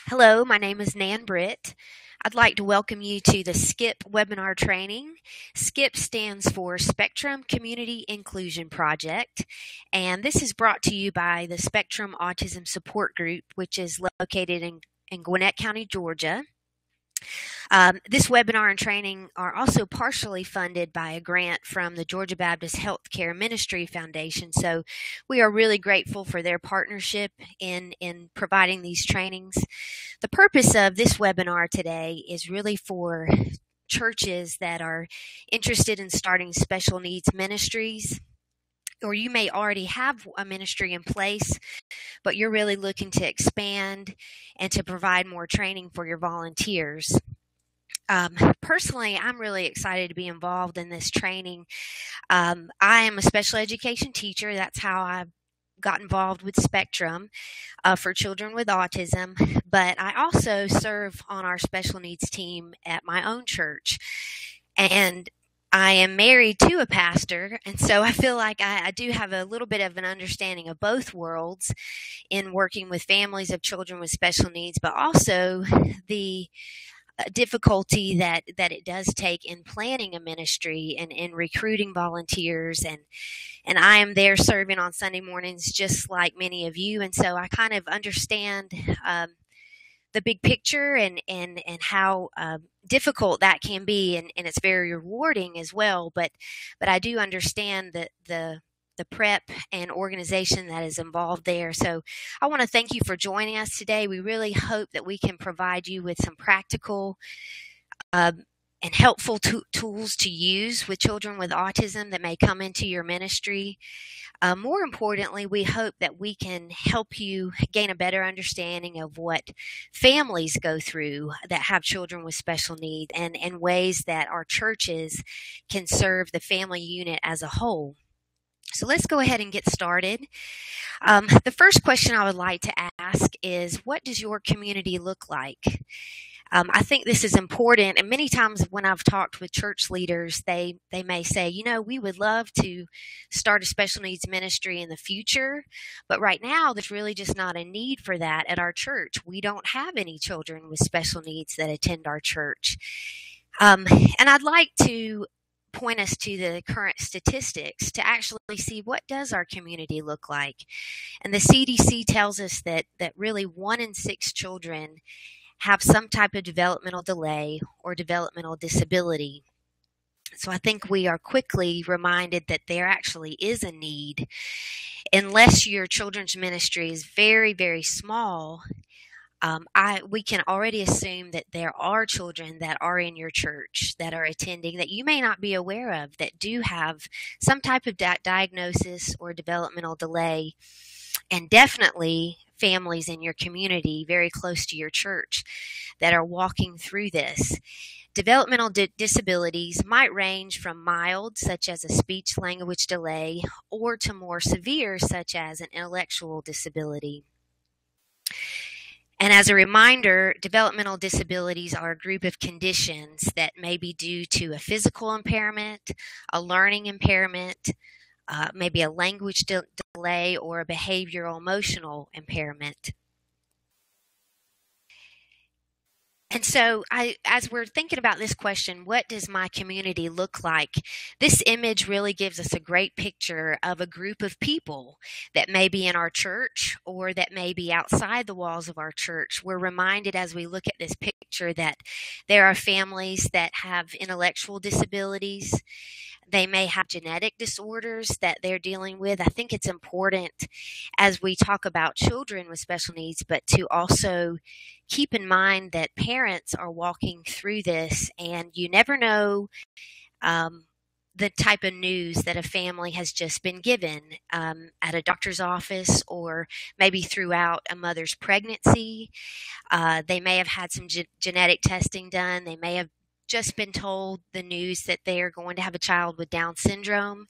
Hello, my name is Nan Britt. I'd like to welcome you to the SCIP webinar training. SCIP stands for Spectrum Community Inclusion Project, and this is brought to you by the Spectrum Autism Support Group, which is located in Gwinnett County, Georgia. This webinar and training are also partially funded by a grant from the Georgia Baptist Healthcare Ministry Foundation. So we are really grateful for their partnership in providing these trainings. The purpose of this webinar today is really for churches that are interested in starting special needs ministries, or you may already have a ministry in place, but you're really looking to expand and to provide more training for your volunteers. Personally, I'm really excited to be involved in this training. I am a special education teacher. That's how I got involved with Spectrum for children with autism, but I also serve on our special needs team at my own church. And I am married to a pastor, and so I feel like I do have a little bit of an understanding of both worlds in working with families of children with special needs, but also the difficulty that it does take in planning a ministry and in recruiting volunteers, and I am there serving on Sunday mornings just like many of you, and so I kind of understand the big picture and how difficult that can be, and it's very rewarding as well, but I do understand the prep and organization that is involved there. So I want to thank you for joining us today. We really hope that we can provide you with some practical and helpful tools to use with children with autism that may come into your ministry. More importantly, we hope that we can help you gain a better understanding of what families go through that have children with special needs, and ways that our churches can serve the family unit as a whole. So let's go ahead and get started. The first question I would like to ask is, what does your community look like? I think this is important, and many times when I've talked with church leaders, they may say, we would love to start a special needs ministry in the future, but right now there's really just not a need for that at our church. We don't have any children with special needs that attend our church. And I'd like to point us to the current statistics to actually see what does our community look like. And the CDC tells us that really 1 in 6 children have some type of developmental delay or developmental disability. So I think we are quickly reminded that there actually is a need. Unless your children's ministry is very, very small, we can already assume that there are children that are in your church that are attending that you may not be aware of, that do have some type of diagnosis or developmental delay, and definitely families in your community very close to your church that are walking through this. Developmental disabilities might range from mild, such as a speech language delay, or to more severe, such as an intellectual disability. And as a reminder, developmental disabilities are a group of conditions that may be due to a physical impairment, a learning impairment, maybe a language delay, or a behavioral emotional impairment. And so as we're thinking about this question, what does my community look like? This image really gives us a great picture of a group of people that may be in our church or that may be outside the walls of our church. We're reminded as we look at this picture that there are families that have intellectual disabilities. They may have genetic disorders that they're dealing with. I think it's important as we talk about children with special needs, but to also keep in mind that parents are walking through this, and you never know the type of news that a family has just been given at a doctor's office, or maybe throughout a mother's pregnancy. They may have had some genetic testing done. They may have just been told the news that they are going to have a child with Down syndrome.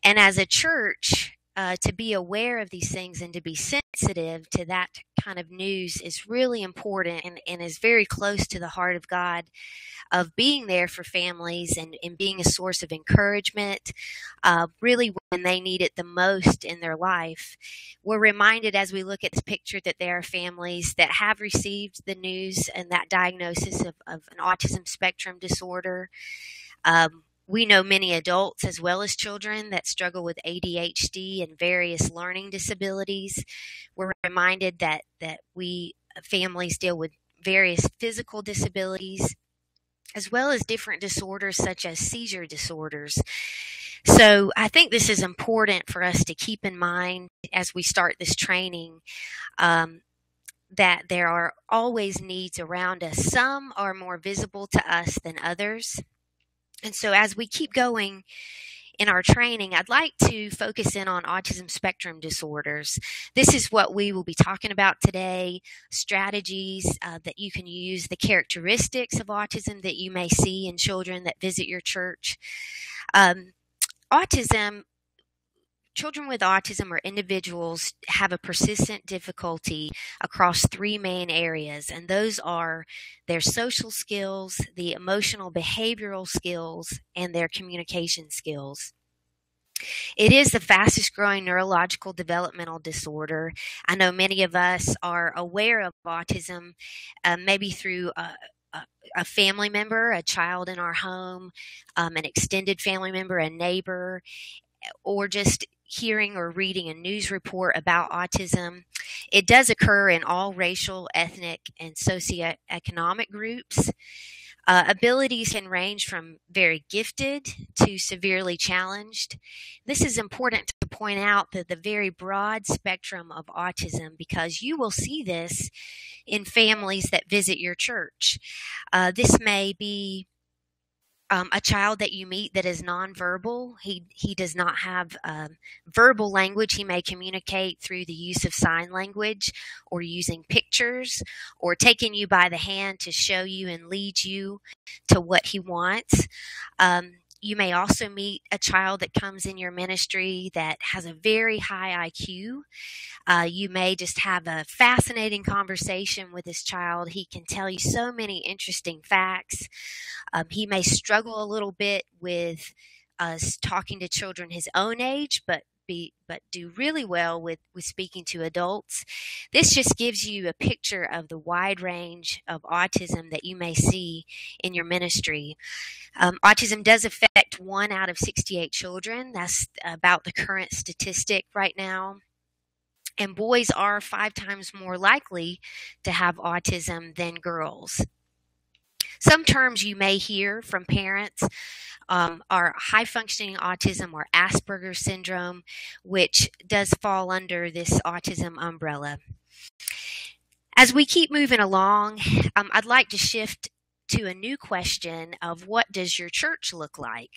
And as a church, to be aware of these things and to be sensitive to that kind of news is really important and is very close to the heart of God, of being there for families and being a source of encouragement, really when they need it the most in their life. We're reminded as we look at this picture that there are families that have received the news and that diagnosis of an autism spectrum disorder. We know many adults as well as children that struggle with ADHD and various learning disabilities. We're reminded that we families deal with various physical disabilities as well as different disorders such as seizure disorders. So I think this is important for us to keep in mind as we start this training, that there are always needs around us. Some are more visible to us than others. And so as we keep going in our training, I'd like to focus in on autism spectrum disorders. This is what we will be talking about today, strategies that you can use, the characteristics of autism that you may see in children that visit your church. Children with autism or individuals have a persistent difficulty across three main areas, and those are their social skills, the emotional behavioral skills, and their communication skills. It is the fastest growing neurological developmental disorder. I know many of us are aware of autism, maybe through a family member, a child in our home, an extended family member, a neighbor, or just hearing or reading a news report about autism. It does occur in all racial, ethnic, and socioeconomic groups. Abilities can range from very gifted to severely challenged. This is important to point out that the very broad spectrum of autism, because you will see this in families that visit your church. This may be a child that you meet that is nonverbal. He does not have verbal language. He may communicate through the use of sign language or using pictures or taking you by the hand to show you and lead you to what he wants. You may also meet a child that comes in your ministry that has a very high IQ. You may just have a fascinating conversation with this child. He can tell you so many interesting facts. He may struggle a little bit with us talking to children his own age, but do really well with speaking to adults. This just gives you a picture of the wide range of autism that you may see in your ministry. Autism does affect 1 out of 68 children. That's about the current statistic right now. And boys are 5 times more likely to have autism than girls. Some terms you may hear from parents are high-functioning autism or Asperger's syndrome, which does fall under this autism umbrella. As we keep moving along, I'd like to shift to a new question of what does your church look like?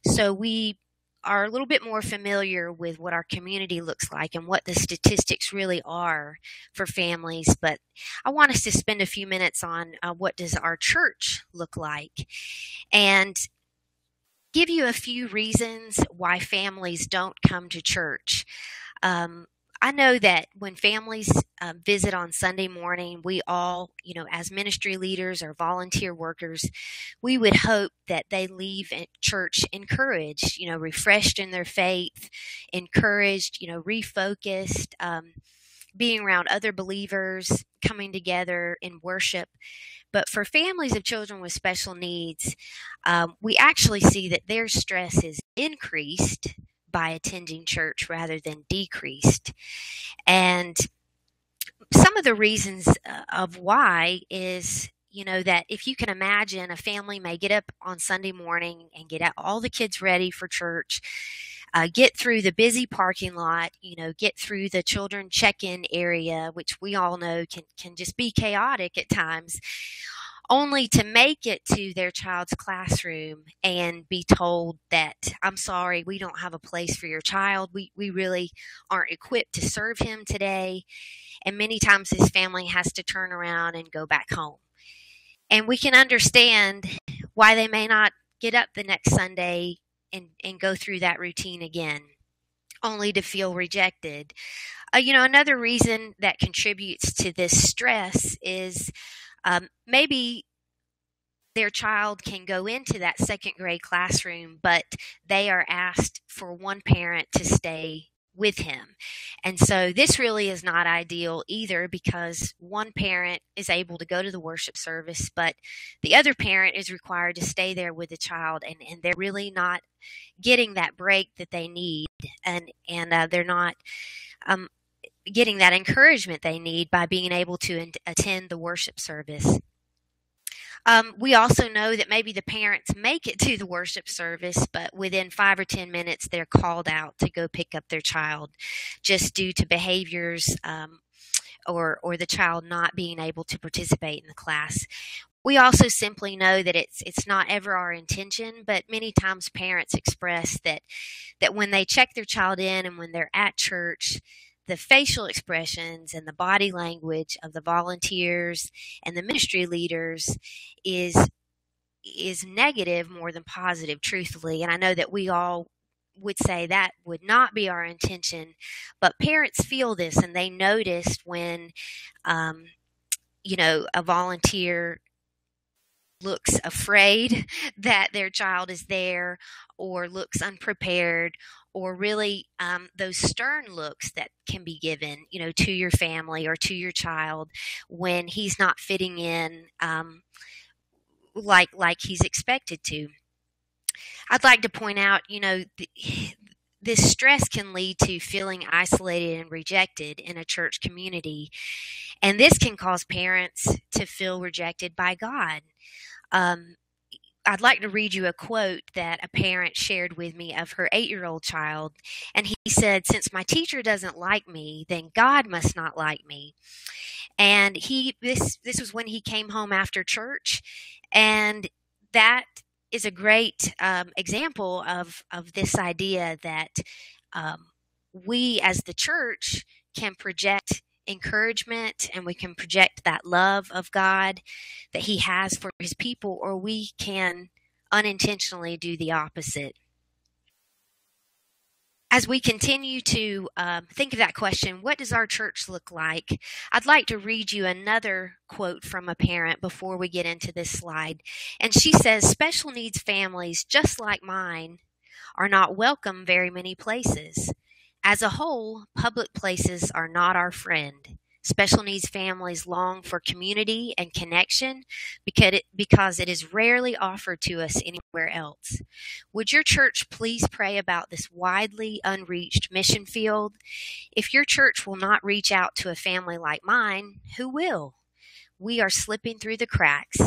So we are a little bit more familiar with what our community looks like and what the statistics really are for families, but I want us to spend a few minutes on what does our church look like, and give you a few reasons why families don't come to church. I know that when families visit on Sunday morning, we all, as ministry leaders or volunteer workers, we would hope that they leave church encouraged, refreshed in their faith, encouraged, refocused, being around other believers, coming together in worship. But for families of children with special needs, we actually see that their stress is increased by attending church rather than decreased. And some of the reasons of why is, that if you can imagine, a family may get up on Sunday morning and get all the kids ready for church, get through the busy parking lot, get through the children check-in area, which we all know can just be chaotic at times, only to make it to their child's classroom and be told that, I'm sorry, we don't have a place for your child. We really aren't equipped to serve him today. And many times this family has to turn around and go back home. And we can understand why they may not get up the next Sunday and go through that routine again. only to feel rejected. Another reason that contributes to this stress is maybe their child can go into that second grade classroom, but they are asked for one parent to stay with him. And so this really is not ideal either, because one parent is able to go to the worship service, but the other parent is required to stay there with the child, and they're really not getting that break that they need, and they're not um, getting that encouragement they need by being able to attend the worship service. We also know that maybe the parents make it to the worship service, but within 5 or 10 minutes, they're called out to go pick up their child, just due to behaviors or the child not being able to participate in the class. We also simply know that it's not ever our intention, but many times parents express that when they check their child in and when they're at church, the facial expressions and the body language of the volunteers and the ministry leaders is negative more than positive, truthfully. And I know that we all would say that would not be our intention, but parents feel this, and they notice when a volunteer looks afraid that their child is there, or looks unprepared, or really those stern looks that can be given, to your family or to your child when he's not fitting in like he's expected to. I'd like to point out, this stress can lead to feeling isolated and rejected in a church community, and this can cause parents to feel rejected by God. I'd like to read you a quote that a parent shared with me of her 8-year-old child. And he said, "Since my teacher doesn't like me, then God must not like me." And this was when he came home after church. And that is a great example of this idea that we as the church can project encouragement, and we can project that love of God that he has for his people, or we can unintentionally do the opposite. As we continue to think of that question, what does our church look like? I'd like to read you another quote from a parent before we get into this slide. And she says, "Special needs families just like mine are not welcome very many places. As a whole, public places are not our friend. Special needs families long for community and connection because it is rarely offered to us anywhere else. Would your church please pray about this widely unreached mission field? If your church will not reach out to a family like mine, who will? We are slipping through the cracks.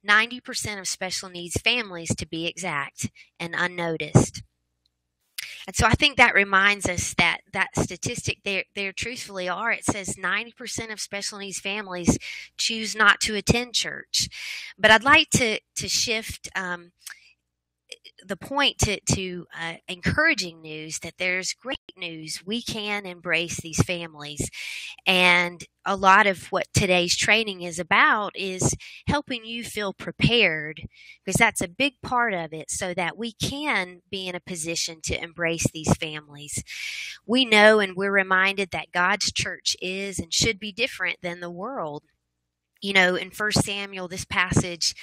90% of special needs families, to be exact, and unnoticed." And so I think that reminds us that statistic there truthfully are. It says 90% of special needs families choose not to attend church. But I'd like to shift the point to encouraging news, that there's great news. We can embrace these families. And a lot of what today's training is about is helping you feel prepared, because that's a big part of it, so that we can be in a position to embrace these families. We know, and we're reminded, that God's church is and should be different than the world. In 1 Samuel, this passage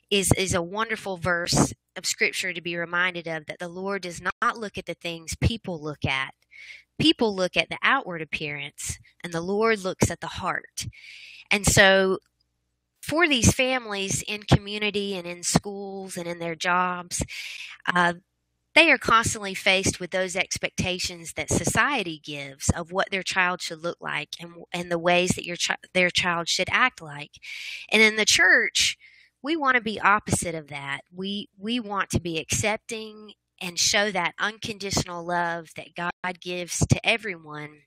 is a wonderful verse of scripture to be reminded of, that the Lord does not look at the things people look at. People look at the outward appearance, and the Lord looks at the heart. And so for these families in community and in schools and in their jobs, they are constantly faced with those expectations that society gives of what their child should look like, and the ways that their child should act like. And in the church, we want to be opposite of that. We want to be accepting and show that unconditional love that God gives to everyone,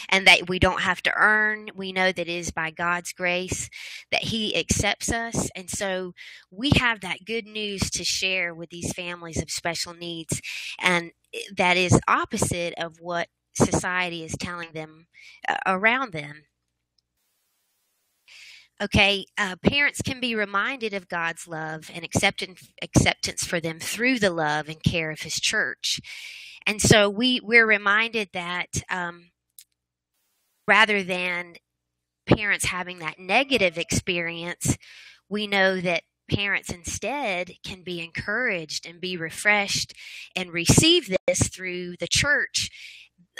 and that we don't have to earn. We know that it is by God's grace that he accepts us. And so we have that good news to share with these families of special needs, and that is opposite of what society is telling them around them. Okay, parents can be reminded of God's love and acceptance for them through the love and care of his church. And so we're reminded that rather than parents having that negative experience, we know that parents instead can be encouraged and be refreshed and receive this through the church.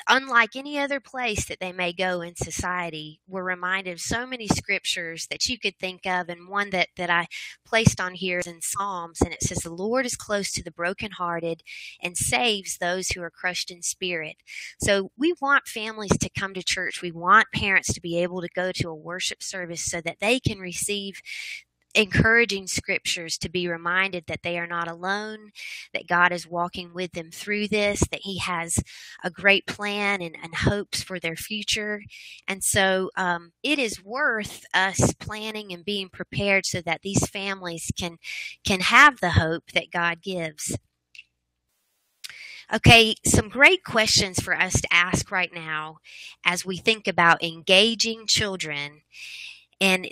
Unlike any other place that they may go in society, we're reminded of so many scriptures that you could think of, and one that I placed on here is in Psalms, and it says, "The Lord is close to the brokenhearted and saves those who are crushed in spirit." So we want families to come to church. We want parents to be able to go to a worship service so that they can receive encouraging scriptures, to be reminded that they are not alone, that God is walking with them through this, that He has a great plan and hopes for their future. And so it is worth us planning and being prepared so that these families can have the hope that God gives. Okay, some great questions for us to ask right now as we think about engaging children. And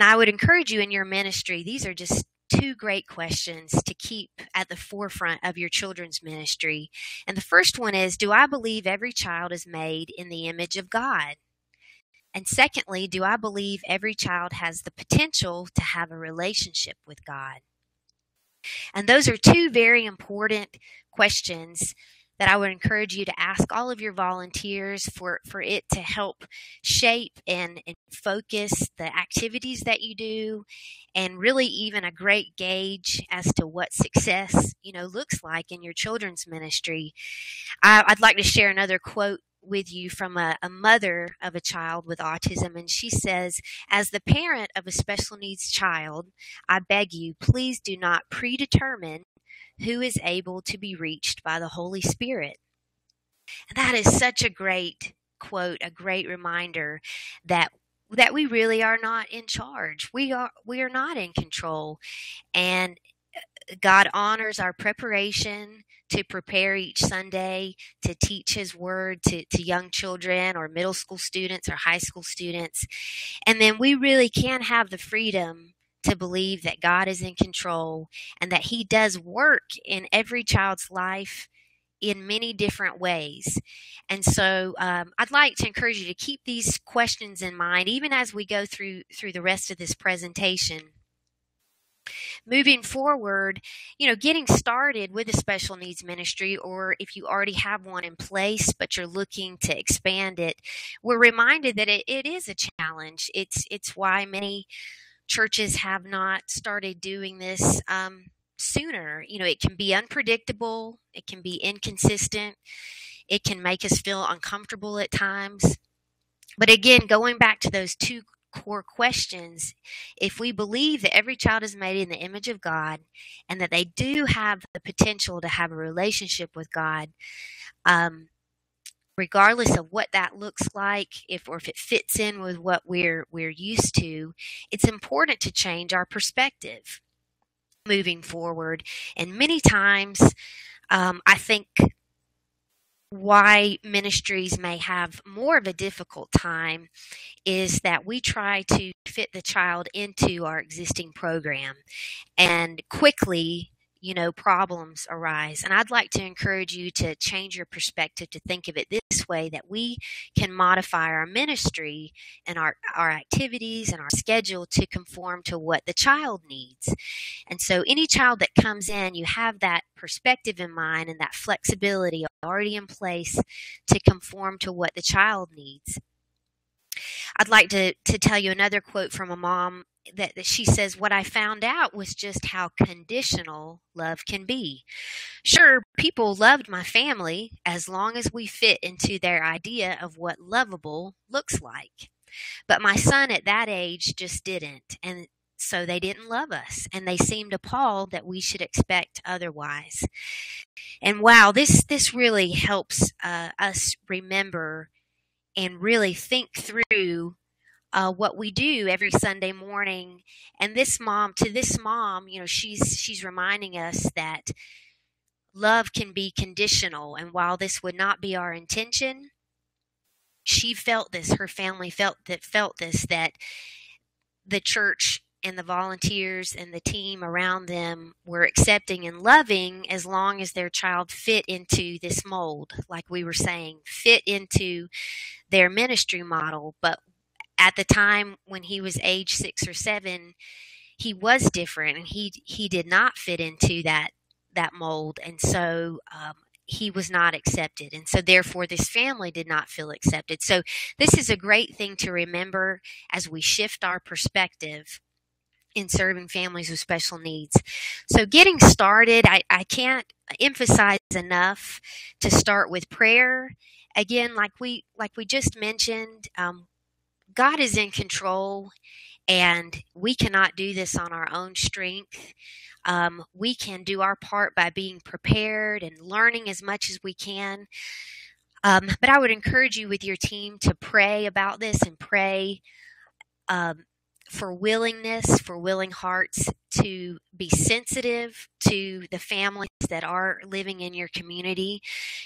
I would encourage you in your ministry, these are just two great questions to keep at the forefront of your children's ministry. And the first one is, do I believe every child is made in the image of God? And secondly, do I believe every child has the potential to have a relationship with God? And those are two very important questions that I would encourage you to ask all of your volunteers for it to help shape and focus the activities that you do, and really even a great gauge as to what success, looks like in your children's ministry. I'd like to share another quote with you from a mother of a child with autism, and she says, "As the parent of a special needs child, I beg you, please do not predetermine who is able to be reached by the Holy Spirit." And that is such a great quote, a great reminder that we really are not in charge. We are not in control, and God honors our preparation to prepare each Sunday to teach His Word to young children or middle school students or high school students. And then we really can have the freedom to believe that God is in control and that He does work in every child's life in many different ways. And so I'd like to encourage you to keep these questions in mind even as we go through the rest of this presentation. Moving forward, getting started with a special needs ministry, or if you already have one in place but you're looking to expand it, we're reminded that it is a challenge. It's why many churches have not started doing this sooner. It can be unpredictable, it can be inconsistent, it can make us feel uncomfortable at times. But again, going back to those two core questions, if we believe that every child is made in the image of God and that they do have the potential to have a relationship with God, regardless of what that looks like, if it fits in with what we're used to, it's important to change our perspective moving forward. And many times, I think why ministries may have more of a difficult time is that we try to fit the child into our existing program, and quickly, problems arise. And I'd like to encourage you to change your perspective, to think of it this way, that we can modify our ministry and our activities and our schedule to conform to what the child needs. And so any child that comes in, you have that perspective in mind and that flexibility already in place to conform to what the child needs. I'd like to tell you another quote from a mom that she says, "What I found out was just how conditional love can be. Sure, people loved my family as long as we fit into their idea of what lovable looks like. But my son at that age just didn't, and so they didn't love us, and they seemed appalled that we should expect otherwise." And wow, this really helps us remember and really think through what we do every Sunday morning. And this mom, she's reminding us that love can be conditional. And while this would not be our intention, she felt this, her family felt this, that the church and the volunteers and the team around them were accepting and loving as long as their child fit into this mold, like we were saying, fit into their ministry model. But at the time when he was age 6 or 7, he was different, and he did not fit into that mold, and so he was not accepted, and so therefore this family did not feel accepted. So this is a great thing to remember as we shift our perspective in serving families with special needs. So getting started, I can't emphasize enough to start with prayer. Again, like we just mentioned, God is in control, and we cannot do this on our own strength. We can do our part by being prepared and learning as much as we can. But I would encourage you with your team to pray about this and pray for willingness, for willing hearts to be sensitive to the families that are living in your community.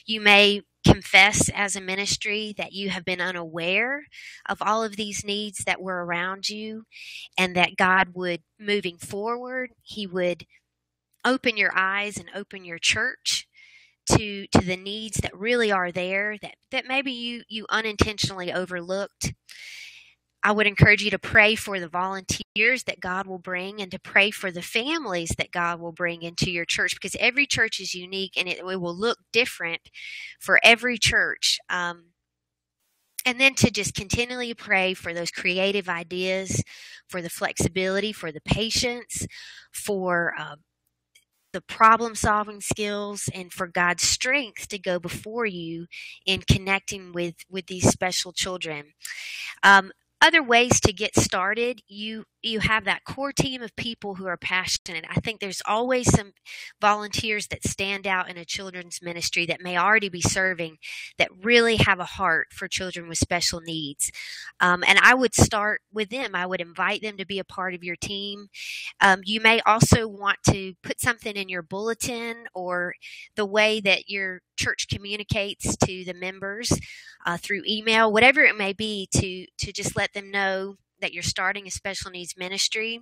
You may confess as a ministry that you have been unaware of all of these needs that were around you, and that God would, moving forward, He would open your eyes and open your church to the needs that really are there, that maybe you unintentionally overlooked. I would encourage you to pray for the volunteers that God will bring, and to pray for the families that God will bring into your church, because every church is unique, and it will look different for every church. And then to just continually pray for those creative ideas, for the flexibility, for the patience, for the problem-solving skills, and for God's strength to go before you in connecting with these special children. Other ways to get started, you have that core team of people who are passionate. I think there's always some volunteers that stand out in a children's ministry that may already be serving, that really have a heart for children with special needs. And I would start with them. I would invite them to be a part of your team. You may also want to put something in your bulletin or the way that your church communicates to the members through email, whatever it may be, to just let them know that you're starting a special needs ministry,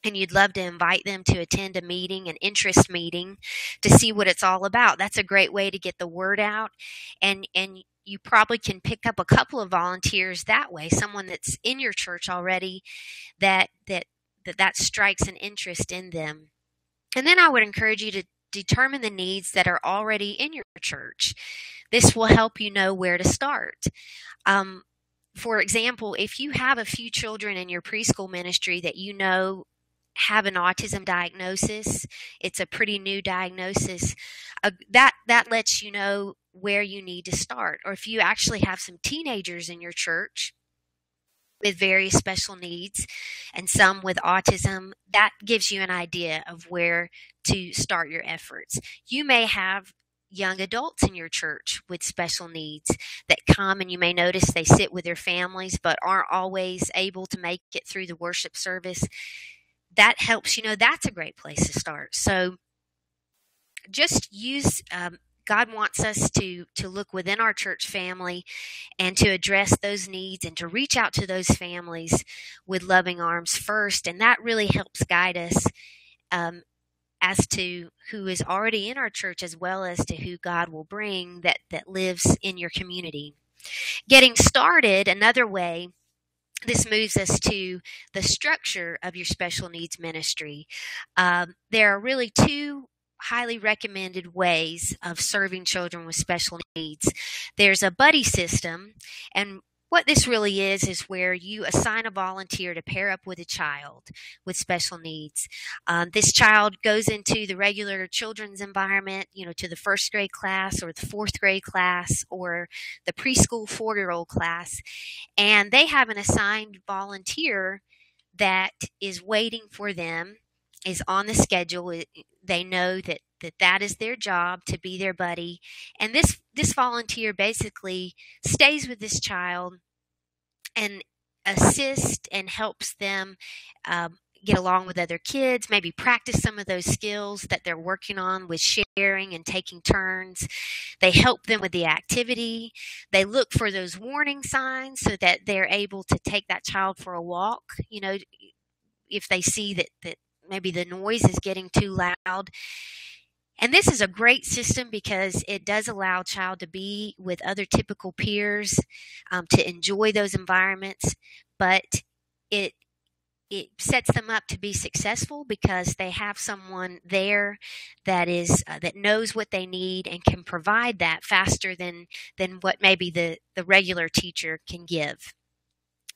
and you'd love to invite them to attend a meeting, an interest meeting, to see what it's all about. That's a great way to get the word out, and you probably can pick up a couple of volunteers that way, someone that's in your church already that strikes an interest in them. And then I would encourage you to determine the needs that are already in your church. This will help you know where to start. For example, if you have a few children in your preschool ministry that you know have an autism diagnosis, it's a pretty new diagnosis, that lets you know where you need to start. Or if you actually have some teenagers in your church with very special needs and some with autism, that gives you an idea of where to start your efforts. You may have young adults in your church with special needs that come, and you may notice they sit with their families but aren't always able to make it through the worship service. That helps you know that's a great place to start. So just use God wants us to look within our church family and to address those needs and to reach out to those families with loving arms first. And that really helps guide us as to who is already in our church, as well as to who God will bring that lives in your community. Getting started, another way, this moves us to the structure of your special needs ministry. There are really two highly recommended ways of serving children with special needs. There's a buddy system, and what this really is where you assign a volunteer to pair up with a child with special needs. This child goes into the regular children's environment, to the first grade class or the fourth grade class or the preschool 4-year-old class, and they have an assigned volunteer that is waiting for them, is on the schedule. They know that is their job, to be their buddy. And this volunteer basically stays with this child and assists and helps them get along with other kids, maybe practice some of those skills that they're working on with sharing and taking turns. They help them with the activity. They look for those warning signs so that they're able to take that child for a walk. if they see that maybe the noise is getting too loud. And this is a great system because it does allow a child to be with other typical peers, to enjoy those environments, but it it sets them up to be successful because they have someone there that is that knows what they need and can provide that faster than what maybe the regular teacher can give.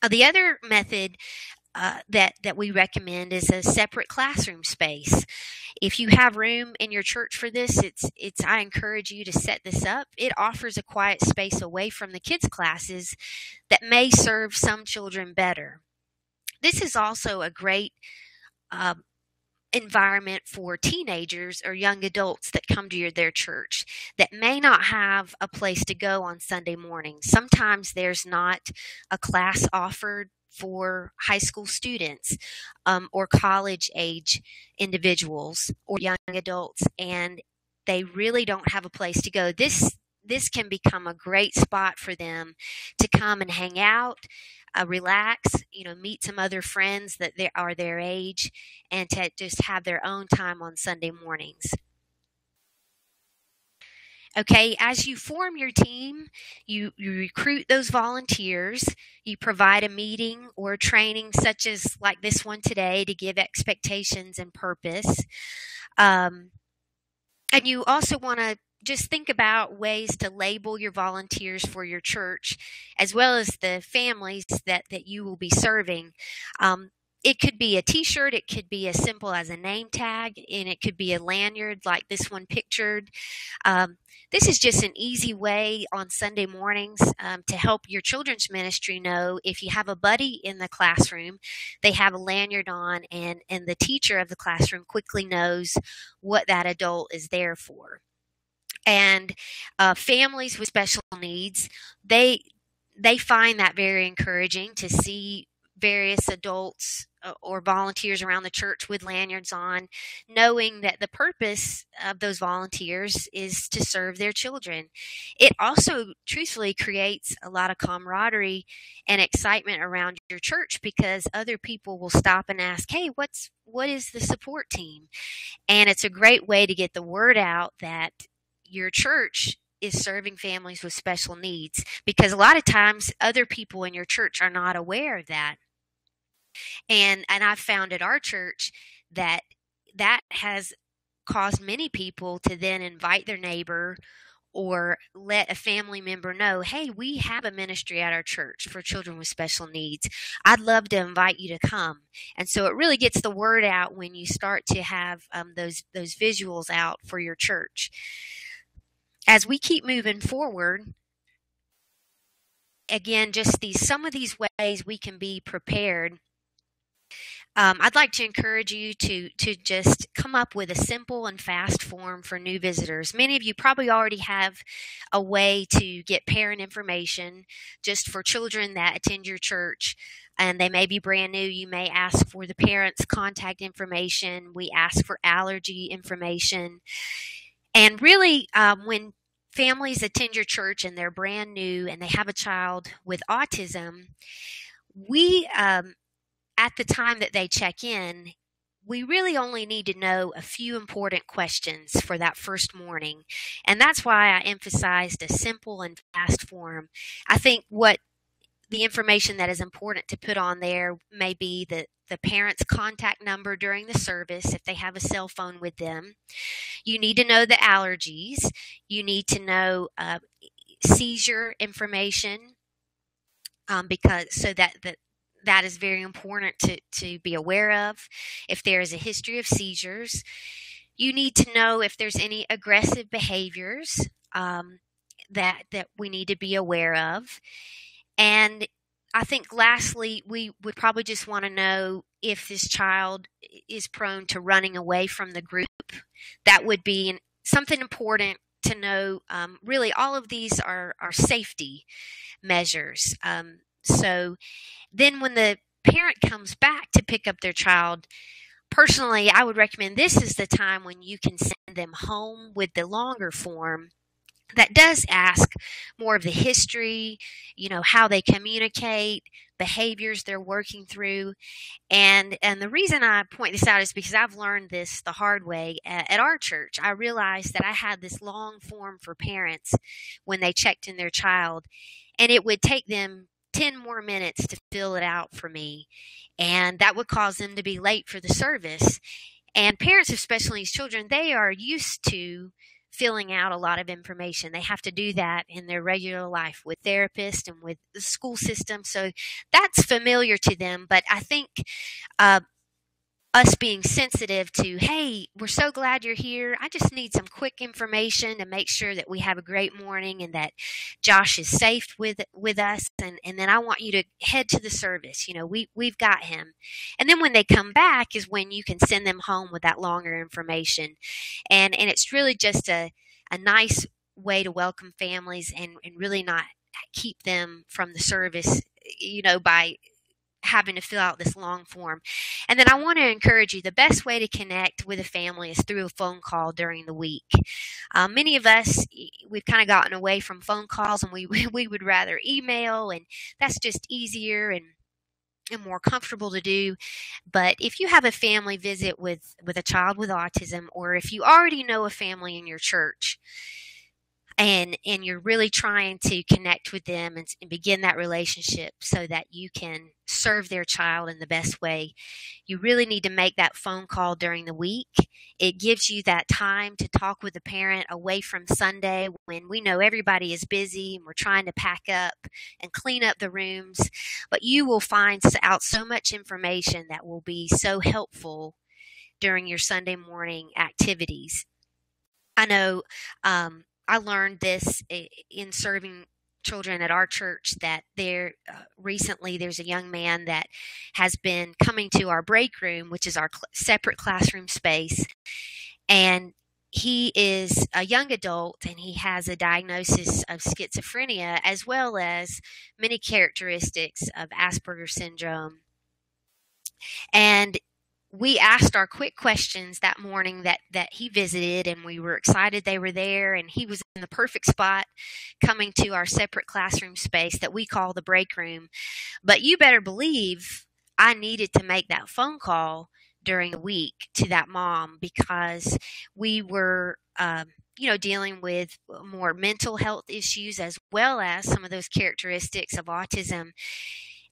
The other method that we recommend is a separate classroom space. If you have room in your church for this, it's I encourage you to set this up. It offers a quiet space away from the kids' classes that may serve some children better. This is also a great uh, environment for teenagers or young adults that come to their church that may not have a place to go on Sunday morning. Sometimes there's not a class offered for high school students, or college age individuals or young adults, and they really don't have a place to go. This can become a great spot for them to come and hang out, relax, meet some other friends that they are their age, and to just have their own time on Sunday mornings. Okay, as you form your team, you recruit those volunteers, you provide a meeting or training such as like this one today to give expectations and purpose. And you also want to just think about ways to label your volunteers for your church, as well as the families that you will be serving. It could be a t-shirt, it could be as simple as a name tag, and it could be a lanyard like this one pictured. This is just an easy way on Sunday mornings to help your children's ministry know if you have a buddy in the classroom, they have a lanyard on, and the teacher of the classroom quickly knows what that adult is there for. And families with special needs, they find that very encouraging to see various adults or volunteers around the church with lanyards on, knowing that the purpose of those volunteers is to serve their children. It also truthfully creates a lot of camaraderie and excitement around your church because other people will stop and ask, hey, what is the support team? And it's a great way to get the word out that your church is serving families with special needs, because a lot of times other people in your church are not aware of that. And I've found at our church that has caused many people to then invite their neighbor or let a family member know, hey, we have a ministry at our church for children with special needs. I'd love to invite you to come. And so it really gets the word out when you start to have those visuals out for your church. As we keep moving forward, again, just some of these ways we can be prepared. I'd like to encourage you to just come up with a simple and fast form for new visitors. Many of you probably already have a way to get parent information just for children that attend your church, and they may be brand new. You may ask for the parents' contact information. We ask for allergy information. And really, when families attend your church and they're brand new and they have a child with autism, we at the time that they check in, we really only need to know a few important questions for that first morning. And that's why I emphasized a simple and fast form. I think what the information that is important to put on there may be the parent's contact number during the service if they have a cell phone with them. You need to know the allergies. You need to know seizure information, because so that is very important to be aware of. If there is a history of seizures, you need to know if there's any aggressive behaviors that we need to be aware of. And I think lastly, we would probably just want to know if this child is prone to running away from the group. That would be something important to know. Really, all of these are safety measures. So then when the parent comes back to pick up their child, personally, I would recommend this is the time when you can send them home with the longer form that does ask more of the history, how they communicate, behaviors they're working through. And the reason I point this out is because I've learned this the hard way at our church. I realized that I had this long form for parents when they checked in their child, and it would take them 10 more minutes to fill it out for me, and that would cause them to be late for the service. And parents of special needs children, they are used to filling out a lot of information. They have to do that in their regular life with therapists and with the school system. So that's familiar to them. But I think uh, us being sensitive to, hey, we're so glad you're here. I just need some quick information to make sure that we have a great morning and that Josh is safe with us. And then I want you to head to the service. We've got him. And then when they come back is when you can send them home with that longer information. And it's really just a nice way to welcome families and really not keep them from the service, by having to fill out this long form. And then I want to encourage you, the best way to connect with a family is through a phone call during the week. Many of us, we've kind of gotten away from phone calls, and we would rather email, and that's just easier and more comfortable to do. But if you have a family visit with a child with autism, or if you already know a family in your church, and you're really trying to connect with them and begin that relationship so that you can serve their child in the best way, you really need to make that phone call during the week. It gives you that time to talk with the parent away from Sunday when we know everybody is busy and we're trying to pack up and clean up the rooms. But you will find out so much information that will be so helpful during your Sunday morning activities. I know I learned this in serving children at our church, that recently there's a young man that has been coming to our break room, which is our separate classroom space, and he is a young adult and he has a diagnosis of schizophrenia as well as many characteristics of Asperger's syndrome. And we asked our quick questions that morning that he visited, and we were excited they were there, and he was in the perfect spot coming to our separate classroom space that we call the break room. But you better believe I needed to make that phone call during the week to that mom, because we were dealing with more mental health issues as well as some of those characteristics of autism.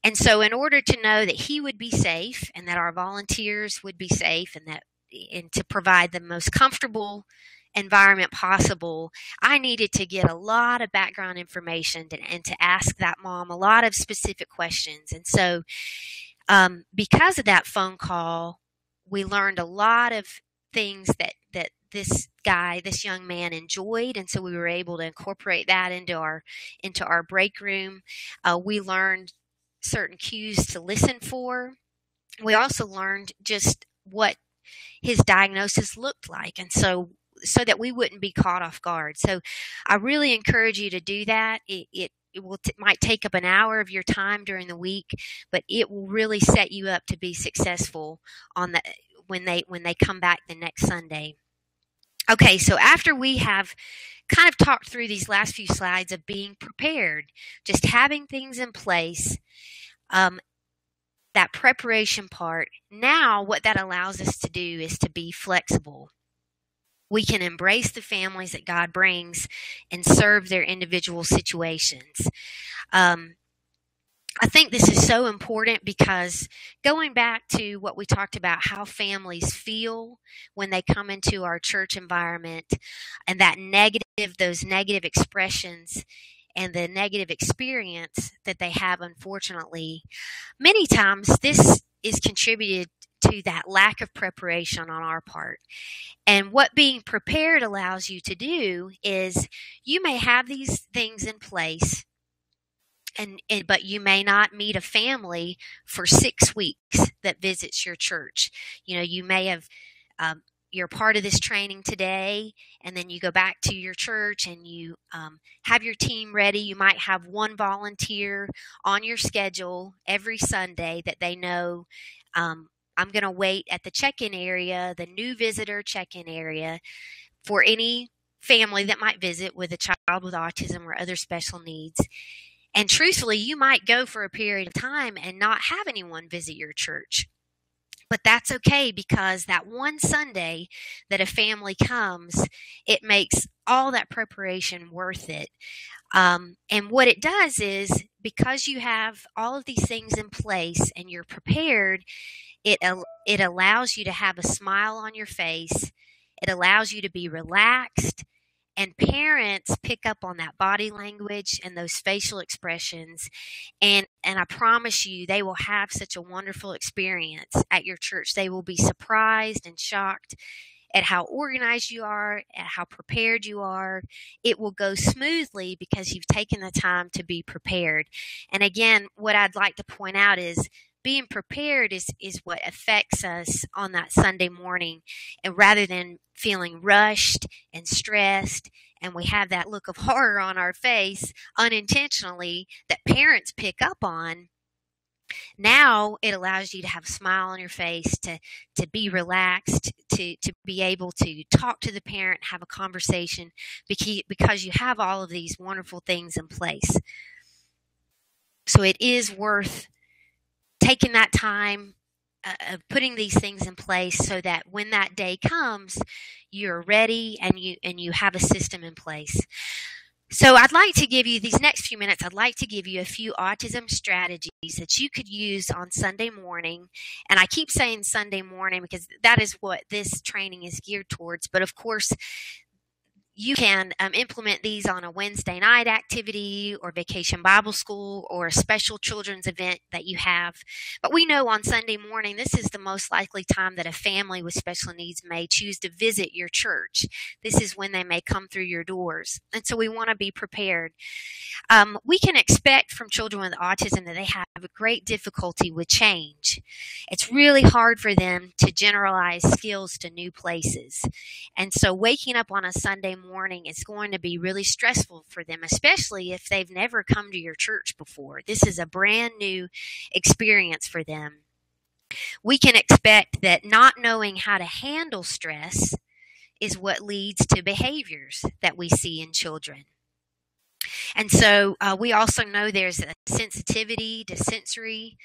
And so in order to know that he would be safe and that our volunteers would be safe and to provide the most comfortable environment possible, I needed to get a lot of background information and to ask that mom a lot of specific questions. And so because of that phone call, we learned a lot of things that this young man enjoyed, and so we were able to incorporate that into our break room. We learned certain cues to listen for. We also learned just what his diagnosis looked like, and so that we wouldn't be caught off guard. So I really encourage you to do that. It might take up an hour of your time during the week, but it will really set you up to be successful when they come back the next Sunday. Okay, so after we have kind of talked through these last few slides of being prepared, just having things in place, that preparation part, now what that allows us to do is to be flexible. We can embrace the families that God brings and serve their individual situations. I think this is so important because going back to what we talked about, how families feel when they come into our church environment, and those negative expressions and the negative experience that they have, unfortunately, many times this is contributed to that lack of preparation on our part. And what being prepared allows you to do is you may have these things in place, but you may not meet a family for 6 weeks that visits your church. You may have, you're part of this training today, and then you go back to your church and you have your team ready. You might have one volunteer on your schedule every Sunday that they know, I'm going to wait at the check-in area, the new visitor check-in area, for any family that might visit with a child with autism or other special needs. And truthfully, you might go for a period of time and not have anyone visit your church. But that's okay, because that one Sunday that a family comes, it makes all that preparation worth it. And what it does is, because you have all of these things in place and you're prepared, it allows you to have a smile on your face. It allows you to be relaxed. And parents pick up on that body language and those facial expressions. And I promise you, they will have such a wonderful experience at your church. They will be surprised and shocked at how organized you are, at how prepared you are. It will go smoothly because you've taken the time to be prepared. And again, what I'd like to point out is being prepared is what affects us on that Sunday morning. And rather than feeling rushed and stressed, and we have that look of horror on our face unintentionally that parents pick up on, now it allows you to have a smile on your face, to be relaxed, to be able to talk to the parent, have a conversation, because you have all of these wonderful things in place. So it is worth taking that time of putting these things in place so that when that day comes, you're ready and you have a system in place. So I'd like to give you, these next few minutes, I'd like to give you a few autism strategies that you could use on Sunday morning. And I keep saying Sunday morning because that is what this training is geared towards. But of course, you can implement these on a Wednesday night activity or vacation Bible school or a special children's event that you have. But we know on Sunday morning, this is the most likely time that a family with special needs may choose to visit your church. This is when they may come through your doors. And so we want to be prepared. We can expect from children with autism that they have a great difficulty with change. It's really hard for them to generalize skills to new places. And so waking up on a Sunday morning is going to be really stressful for them, especially if they've never come to your church before. This is a brand new experience for them. We can expect that not knowing how to handle stress is what leads to behaviors that we see in children. And so we also know there's a sensitivity to sensory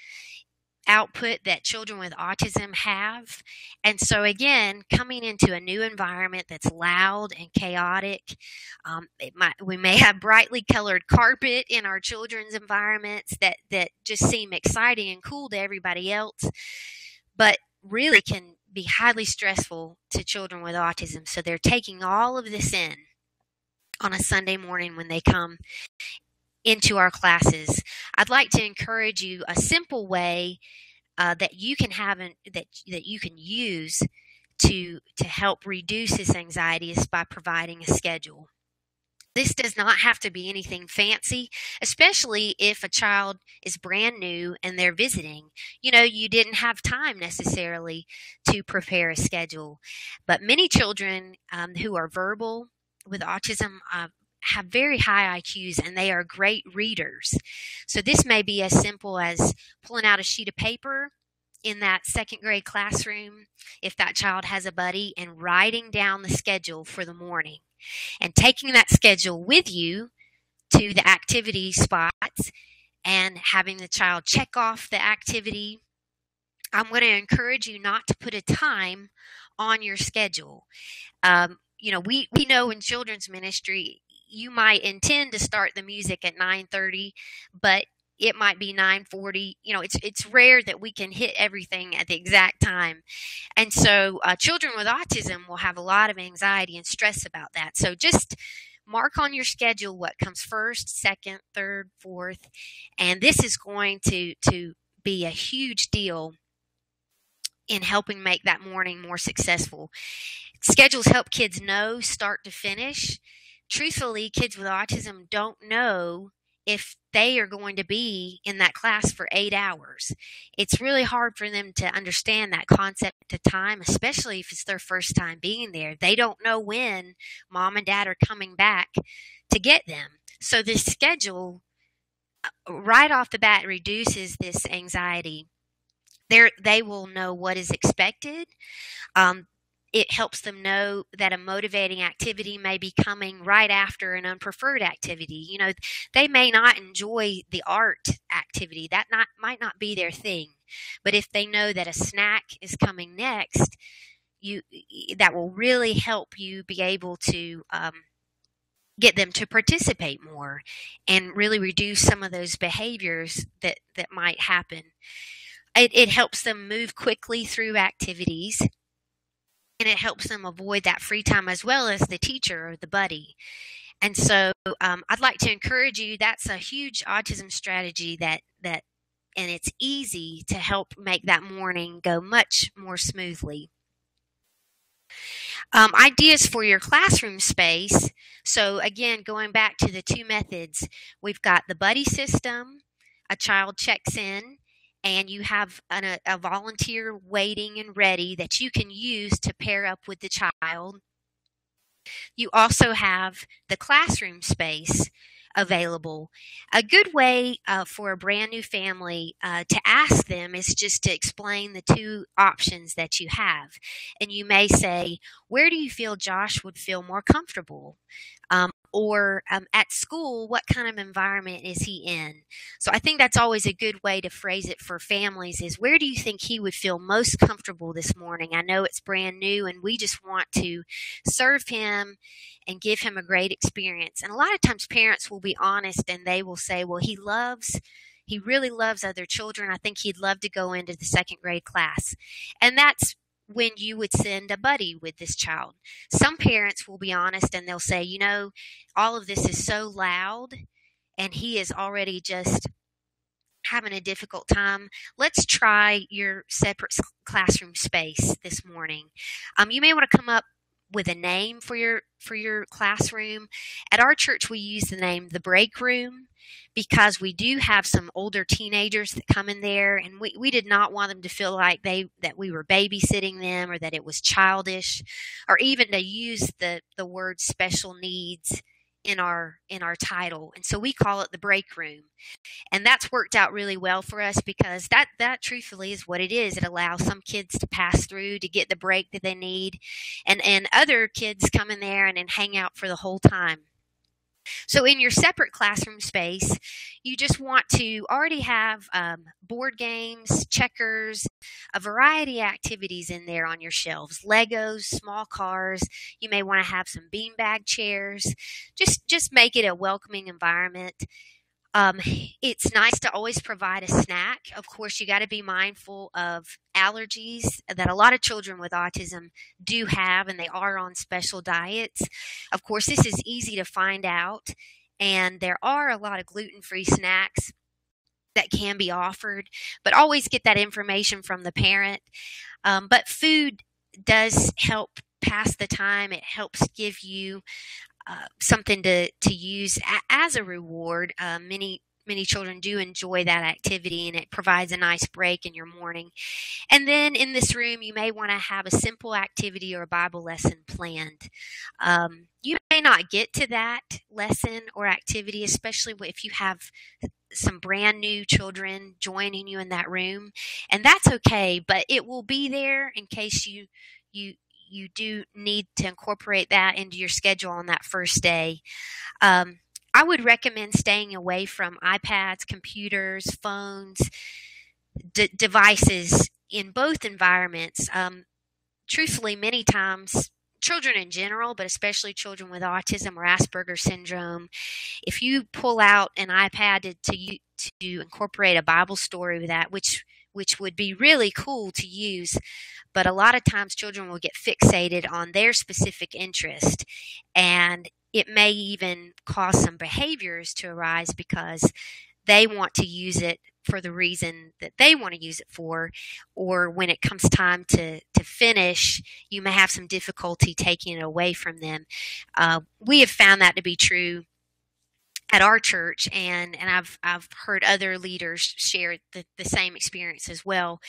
output that children with autism have. And so again, coming into a new environment that's loud and chaotic, we may have brightly colored carpet in our children's environments that just seem exciting and cool to everybody else, but really can be highly stressful to children with autism. So they're taking all of this in on a Sunday morning when they come into our classes. I'd like to encourage you a simple way that you can have that you can use to help reduce this anxiety is by providing a schedule. This does not have to be anything fancy, especially if a child is brand new and they're visiting. You didn't have time necessarily to prepare a schedule. But many children who are verbal with autism have very high IQs, and they are great readers. So this may be as simple as pulling out a sheet of paper in that second grade classroom, if that child has a buddy, and writing down the schedule for the morning and taking that schedule with you to the activity spots and having the child check off the activity. I'm going to encourage you not to put a time on your schedule. We know in children's ministry, you might intend to start the music at 9:30, but it might be 9:40. It's rare that we can hit everything at the exact time. And so children with autism will have a lot of anxiety and stress about that. So just mark on your schedule what comes first, second, third, fourth. And this is going to be a huge deal in helping make that morning more successful. Schedules help kids know start to finish. Truthfully, kids with autism don't know if they are going to be in that class for 8 hours. It's really hard for them to understand that concept of time, especially if it's their first time being there. They don't know when mom and dad are coming back to get them. So this schedule, right off the bat, reduces this anxiety. They will know what is expected. It helps them know that a motivating activity may be coming right after an unpreferred activity. They may not enjoy the art activity. Might not be their thing. But if they know that a snack is coming next, you that will really help you be able to get them to participate more and really reduce some of those behaviors that might happen. It helps them move quickly through activities, and it helps them avoid that free time as well as the teacher or the buddy. And so I'd like to encourage you. That's a huge autism strategy and it's easy to help make that morning go much more smoothly. Ideas for your classroom space. So again, going back to the two methods, we've got the buddy system. A child checks in, and you have a volunteer waiting and ready that you can use to pair up with the child. You also have the classroom space available. A good way for a brand new family to ask them is just to explain the two options that you have. And you may say, where do you feel Josh would feel more comfortable? Or at school, what kind of environment is he in? So I think that's always a good way to phrase it for families is, where do you think he would feel most comfortable this morning? I know it's brand new and we just want to serve him and give him a great experience. And a lot of times parents will be honest and they will say, well, he really loves other children. I think he'd love to go into the second grade class. And that's when you would send a buddy with this child. Some parents will be honest and they'll say, all of this is so loud and he is already just having a difficult time. Let's try your separate classroom space this morning. You may want to come up with a name for your classroom. At our church, we use the name the break room because we do have some older teenagers that come in there, and we did not want them to feel like that we were babysitting them or that it was childish, or even to use the word special needs in our title. And so we call it the break room. And that's worked out really well for us because that truthfully is what it is. It allows some kids to pass through to get the break that they need, and other kids come in there and hang out for the whole time. So in your separate classroom space, you just want to already have board games, checkers, a variety of activities in there on your shelves. Legos, small cars. You may want to have some beanbag chairs. Just make it a welcoming environment. It's nice to always provide a snack. Of course, you got to be mindful of allergies that a lot of children with autism do have, and they are on special diets. Of course, this is easy to find out, and there are a lot of gluten-free snacks that can be offered, but always get that information from the parent. But food does help pass the time. It helps give you something to use as a reward. Many children do enjoy that activity, and it provides a nice break in your morning. And then in this room, you may want to have a simple activity or a Bible lesson planned. You may not get to that lesson or activity, especially if you have some brand new children joining you in that room, and that's okay, but it will be there in case you do need to incorporate that into your schedule on that first day. I would recommend staying away from iPads, computers, phones, devices in both environments. Truthfully, many times, children in general, but especially children with autism or Asperger's syndrome, if you pull out an iPad to incorporate a Bible story with that, which would be really cool to use, but a lot of times children will get fixated on their specific interest, and it may even cause some behaviors to arise because they want to use it for the reason that they want to use it for, or when it comes time to finish, you may have some difficulty taking it away from them. We have found that to be true at our church, and I've heard other leaders share the same experience as well.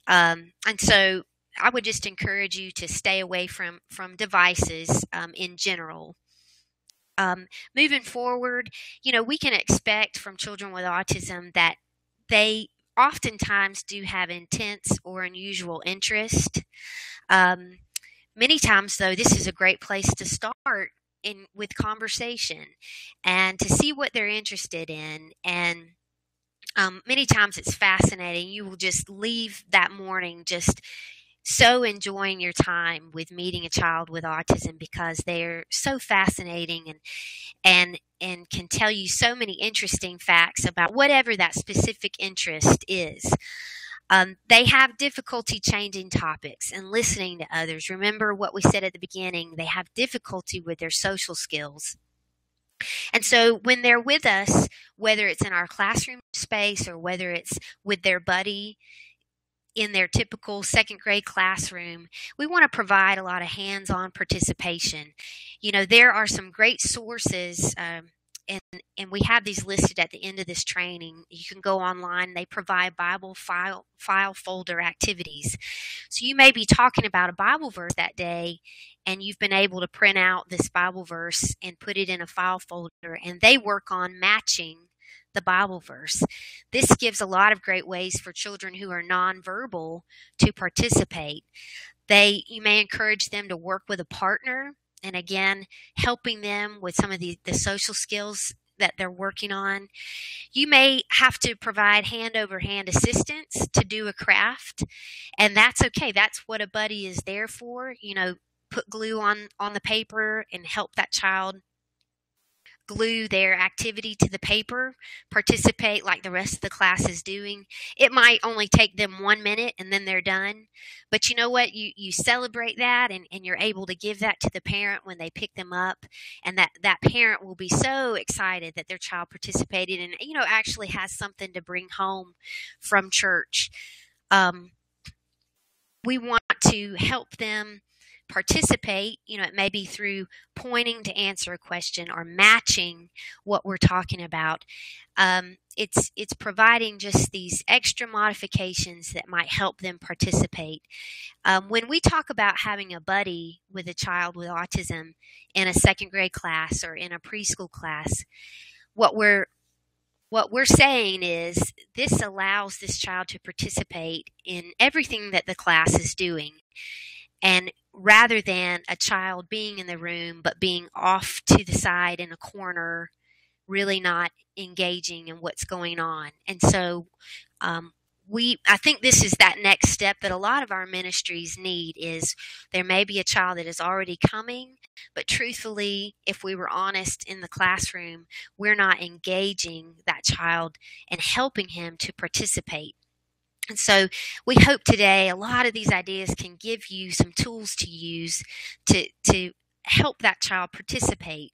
And so I would just encourage you to stay away from devices in general. Moving forward, we can expect from children with autism that they oftentimes do have intense or unusual interest. Many times, though, this is a great place to start with conversation and to see what they're interested in. And many times it's fascinating. You will just leave that morning just so enjoying your time with meeting a child with autism because they're so fascinating and can tell you so many interesting facts about whatever that specific interest is. They have difficulty changing topics and listening to others. Remember what we said at the beginning, they have difficulty with their social skills. And so when they're with us, whether it's in our classroom space or whether it's with their buddy in their typical second grade classroom, we want to provide a lot of hands-on participation. You know, there are some great sources, and we have these listed at the end of this training. You can go online. They provide Bible file folder activities. So you may be talking about a Bible verse that day, and you've been able to print out this Bible verse and put it in a file folder, and they work on matching the Bible verse. This gives a lot of great ways for children who are nonverbal to participate. You may encourage them to work with a partner, and again, helping them with some of the social skills that they're working on. You may have to provide hand-over-hand assistance to do a craft, and that's okay. That's what a buddy is there for. You know, put glue on the paper and help that child glue their activity to the paper, participate like the rest of the class is doing. It might only take them 1 minute and then they're done. But you know what? You celebrate that and you're able to give that to the parent when they pick them up. And that parent will be so excited that their child participated and, you know, actually has something to bring home from church. We want to help them participate. You know, it may be through pointing to answer a question or matching what we're talking about. It's providing just these extra modifications that might help them participate. When we talk about having a buddy with a child with autism in a second grade class or in a preschool class, what we're saying is this allows this child to participate in everything that the class is doing. And rather than a child being in the room but being off to the side in a corner, really not engaging in what's going on. And so I think this is that next step that a lot of our ministries need. Is there may be a child that is already coming, but truthfully, if we were honest in the classroom, we're not engaging that child and helping him to participate. And so we hope today a lot of these ideas can give you some tools to use to help that child participate.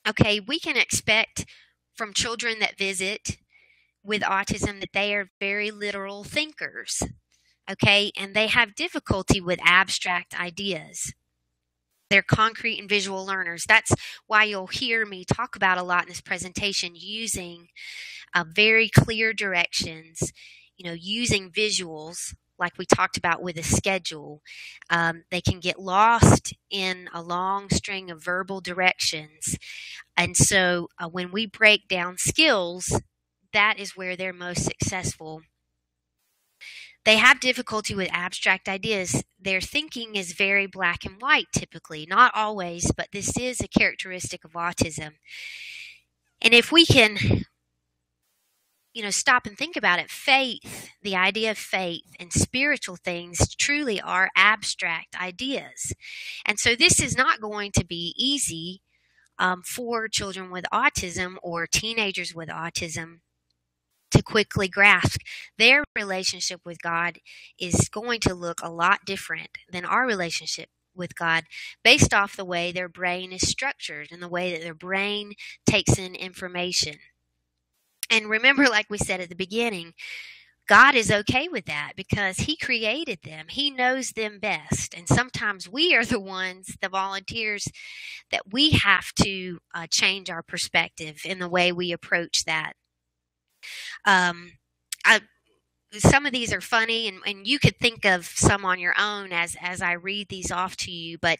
Okay, we can expect from children that visit with autism that they are very literal thinkers, okay, and they have difficulty with abstract ideas. They're concrete and visual learners. That's why you'll hear me talk about a lot in this presentation using very clear directions, you know, using visuals like we talked about with a schedule. They can get lost in a long string of verbal directions. And so when we break down skills, that is where they're most successful. They have difficulty with abstract ideas. Their thinking is very black and white typically, not always, but this is a characteristic of autism. And if we can, you know, stop and think about it, faith, the idea of faith and spiritual things truly are abstract ideas. And so this is not going to be easy for children with autism or teenagers with autism to quickly grasp. Their relationship with God is going to look a lot different than our relationship with God based off the way their brain is structured and the way that their brain takes in information. And remember, like we said at the beginning, God is okay with that because He created them. He knows them best. And sometimes we are the ones, the volunteers, that we have to change our perspective in the way we approach that. Some of these are funny, and you could think of some on your own as I read these off to you, but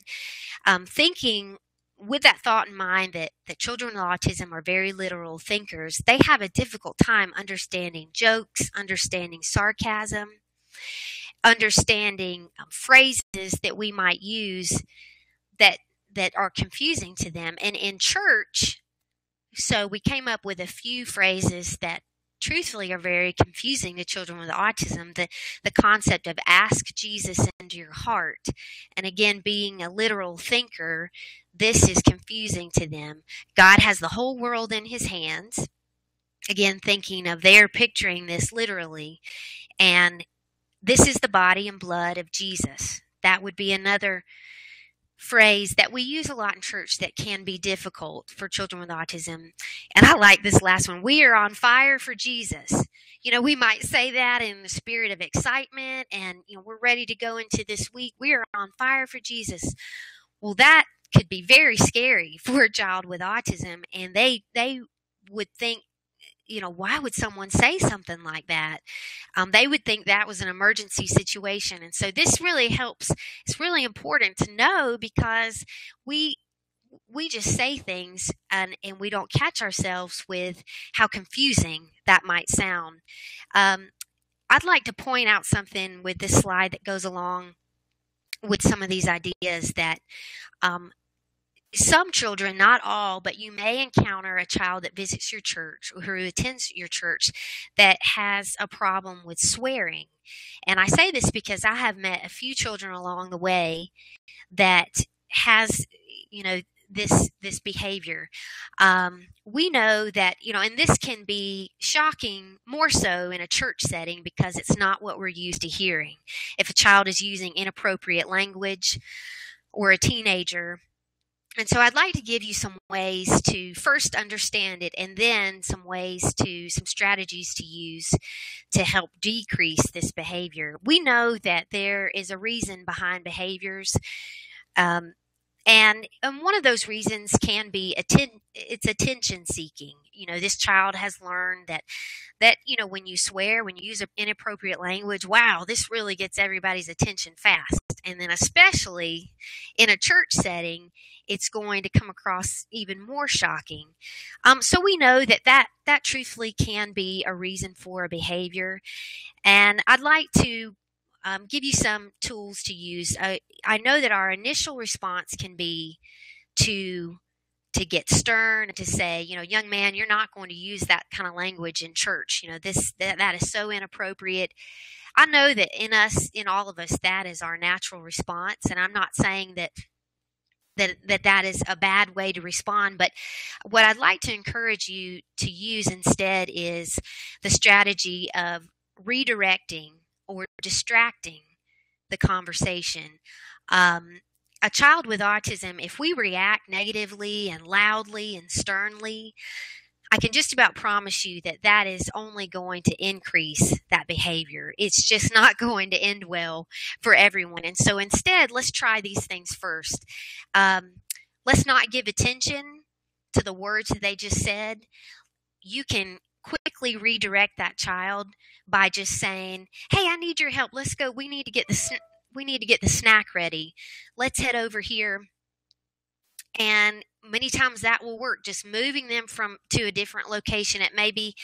thinking with that thought in mind that children with autism are very literal thinkers, they have a difficult time understanding jokes, understanding sarcasm. understanding phrases that we might use that are confusing to them. And in church, so we came up with a few phrases that truthfully are very confusing to children with autism. The concept of ask Jesus into your heart. And again, being a literal thinker, this is confusing to them. God has the whole world in his hands. Again, thinking of they're picturing this literally. And this is the body and blood of Jesus. That would be another phrase that we use a lot in church that can be difficult for children with autism. And I like this last one. We are on fire for Jesus. You know, we might say that in the spirit of excitement and, you know, we're ready to go into this week. We are on fire for Jesus. Well, that could be very scary for a child with autism. And they would think, you know, why would someone say something like that? They would think that was an emergency situation. And so this really helps. It's really important to know because we just say things and we don't catch ourselves with how confusing that might sound. I'd like to point out something with this slide that goes along with some of these ideas that some children, not all, but you may encounter a child that visits your church or who attends your church that has a problem with swearing. And I say this because I have met a few children along the way that has, you know, this behavior. We know that, you know, and this can be shocking more so in a church setting because it's not what we're used to hearing. If a child is using inappropriate language or a teenager. And so I'd like to give you some ways to first understand it and then some strategies to use to help decrease this behavior. We know that there is a reason behind behaviors. And one of those reasons can be it's attention seeking. You know, this child has learned that, you know, when you swear, when you use inappropriate language, wow, this really gets everybody's attention fast. And then especially in a church setting, it's going to come across even more shocking. So we know that truthfully can be a reason for a behavior. And I'd like to give you some tools to use. I know that our initial response can be to get stern, to say, you know, young man, you're not going to use that kind of language in church. You know, that is so inappropriate. I know that in all of us, that is our natural response. And I'm not saying that is a bad way to respond. But what I'd like to encourage you to use instead is the strategy of redirecting or distracting the conversation. A child with autism, if we react negatively and loudly and sternly, I can just about promise you that is only going to increase that behavior. It's just not going to end well for everyone. And so instead, let's try these things first. Let's not give attention to the words that they just said. You can quickly redirect that child by just saying, "Hey, I need your help. Let's go. We need to get the snack ready. Let's head over here." And many times that will work, just moving them to a different location. It may be,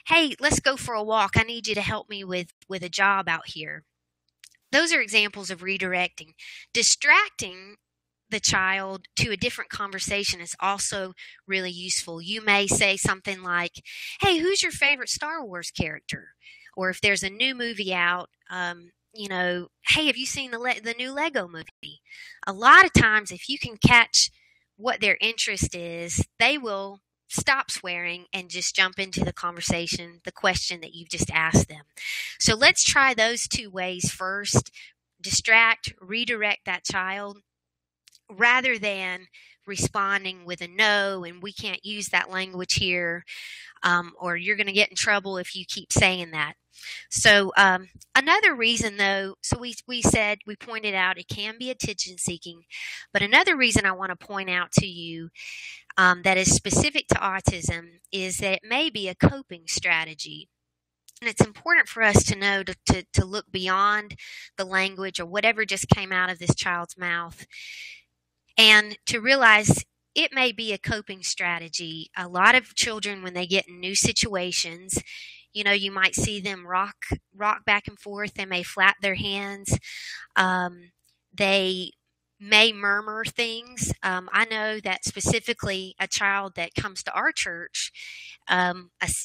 "Hey, let's go for a walk. I need you to help me with a job out here." Those are examples of redirecting. Distracting the child to a different conversation is also really useful. You may say something like, "Hey, who's your favorite Star Wars character?" Or if there's a new movie out, you know, "Hey, have you seen the new Lego movie?" A lot of times, if you can catch what their interest is, they will stop swearing and just jump into the conversation, the question that you've just asked them. So let's try those two ways first. Distract, redirect that child, rather than responding with a no, and we can't use that language here, or you're going to get in trouble if you keep saying that. So another reason, though, so we pointed out it can be attention seeking, but another reason I want to point out to you that is specific to autism is that it may be a coping strategy. And it's important for us to know to look beyond the language or whatever just came out of this child's mouth, and to realize it may be a coping strategy. A lot of children, when they get in new situations, You might see them rock back and forth. They may flap their hands. They may murmur things. I know that specifically a child that comes to our church,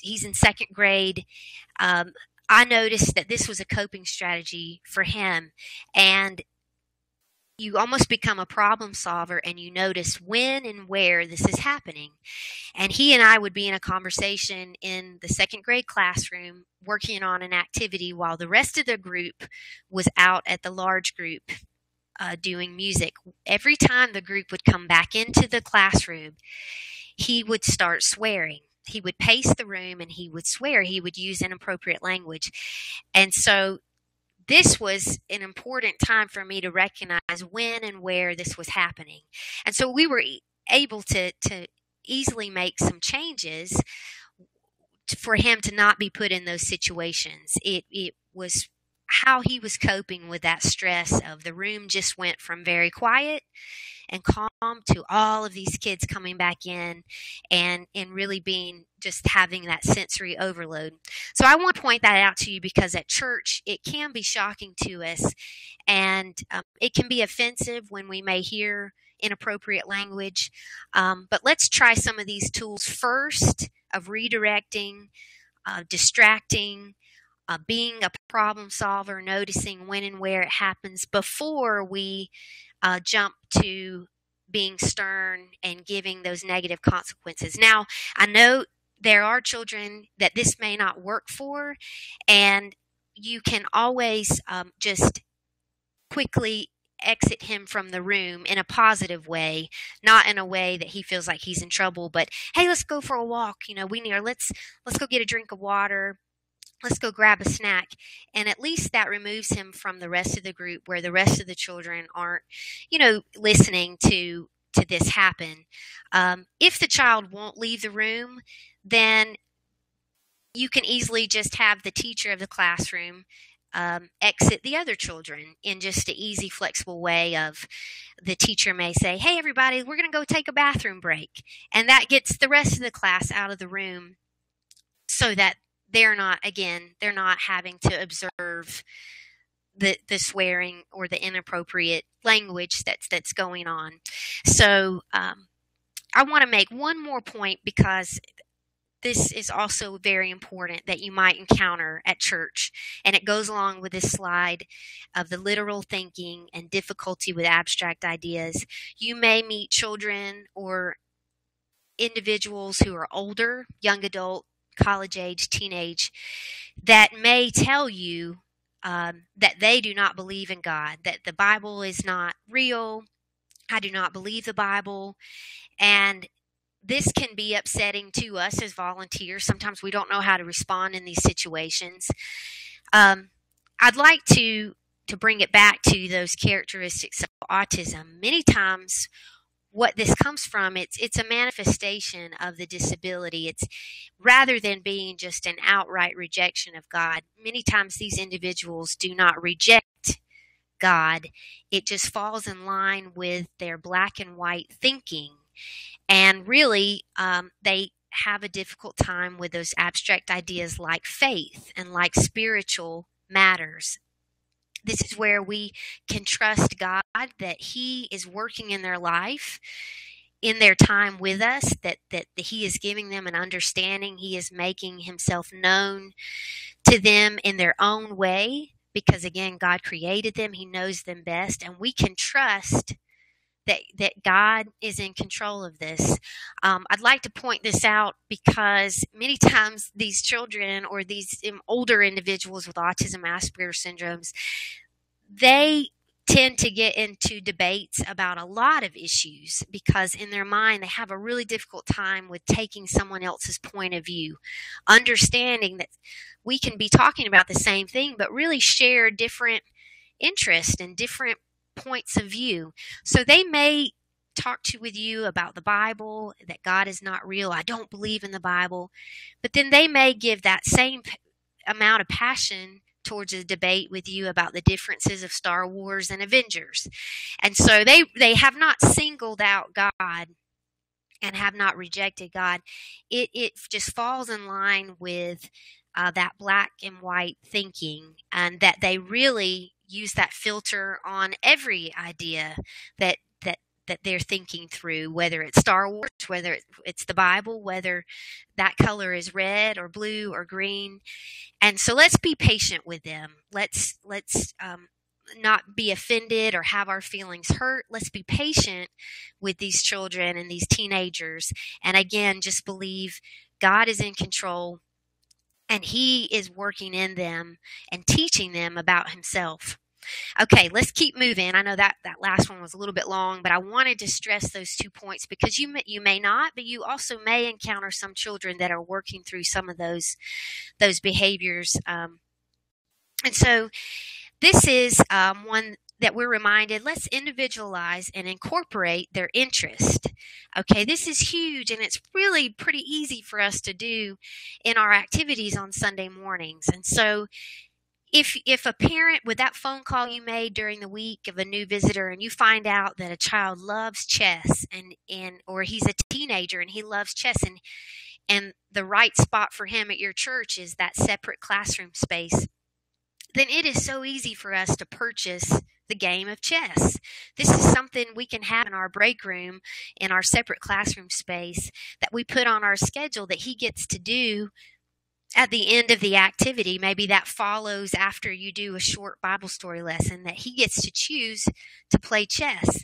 he's in second grade. I noticed that this was a coping strategy for him. And you almost become a problem solver, and you notice when and where this is happening. And he and I would be in a conversation in the second grade classroom working on an activity while the rest of the group was out at the large group doing music. Every time the group would come back into the classroom, he would start swearing. He would pace the room and he would swear. He would use inappropriate language. And so this was an important time for me to recognize when and where this was happening. And so we were able to easily make some changes for him to not be put in those situations. It was how he was coping with that stress of the room just went from very quiet and calm to all of these kids coming back in and really being just having that sensory overload. So I want to point that out to you because at church it can be shocking to us, and it can be offensive when we may hear inappropriate language. But let's try some of these tools first of redirecting, distracting, being a problem solver, noticing when and where it happens before we jump to being stern and giving those negative consequences. Now, I know there are children that this may not work for, and you can always just quickly exit him from the room in a positive way, not in a way that he feels like he's in trouble, but hey, let's go for a walk. Let's go get a drink of water. Let's go grab a snack. And at least that removes him from the rest of the group where the rest of the children aren't, listening to this happen. If the child won't leave the room, then you can easily just have the teacher of the classroom exit the other children in just an easy, flexible way of the teacher may say, hey, everybody, we're going to go take a bathroom break. And that gets the rest of the class out of the room so that they're not having to observe the swearing or the inappropriate language that's going on. So I want to make one more point because this is also very important that you might encounter at church. And it goes along with this slide of the literal thinking and difficulty with abstract ideas. You may meet children or individuals who are older, young adult, college age, teenage, that may tell you that they do not believe in God, that the Bible is not real. I do not believe the Bible. And this can be upsetting to us as volunteers. Sometimes we don't know how to respond in these situations. I'd like to bring it back to those characteristics of autism. Many times what this comes from, it's a manifestation of the disability. It's rather than being just an outright rejection of God. Many times these individuals do not reject God. It just falls in line with their black and white thinking. And really, they have a difficult time with those abstract ideas like faith and like spiritual matters. This is where we can trust God that He is working in their life, in their time with us, that He is giving them an understanding. He is making Himself known to them in their own way because, again, God created them. He knows them best, and we can trust that God is in control of this. I'd like to point this out because many times these children or these older individuals with autism, Asperger's syndromes, they tend to get into debates about a lot of issues because in their mind they have a really difficult time with taking someone else's point of view, understanding that we can be talking about the same thing but really share different interests and different points of view. So they may talk with you about the Bible, that God is not real. I don't believe in the Bible. But then they may give that same amount of passion towards a debate with you about the differences of Star Wars and Avengers. And so they have not singled out God and have not rejected God. It just falls in line with that black and white thinking, and that they really use that filter on every idea that that they're thinking through, whether it's Star Wars, whether it's the Bible, whether that color is red or blue or green. And so let's be patient with them. Let's not be offended or have our feelings hurt. Let's be patient with these children and these teenagers. And again, just believe God is in control and He is working in them and teaching them about Himself. Okay, let's keep moving. I know that last one was a little bit long, but I wanted to stress those 2 points because you may not, but you also may encounter some children that are working through some of those behaviors. And so this is one that we're reminded, let's individualize and incorporate their interest. Okay, this is huge, and it's really pretty easy for us to do in our activities on Sunday mornings. And so if a parent, with that phone call you made during the week of a new visitor, and you find out that a child loves chess and or he's a teenager and he loves chess, and the right spot for him at your church is that separate classroom space, then it is so easy for us to purchase the game of chess. This is something we can have in our break room, in our separate classroom space, that we put on our schedule that he gets to do at the end of the activity. Maybe that follows after you do a short Bible story lesson, that he gets to choose to play chess.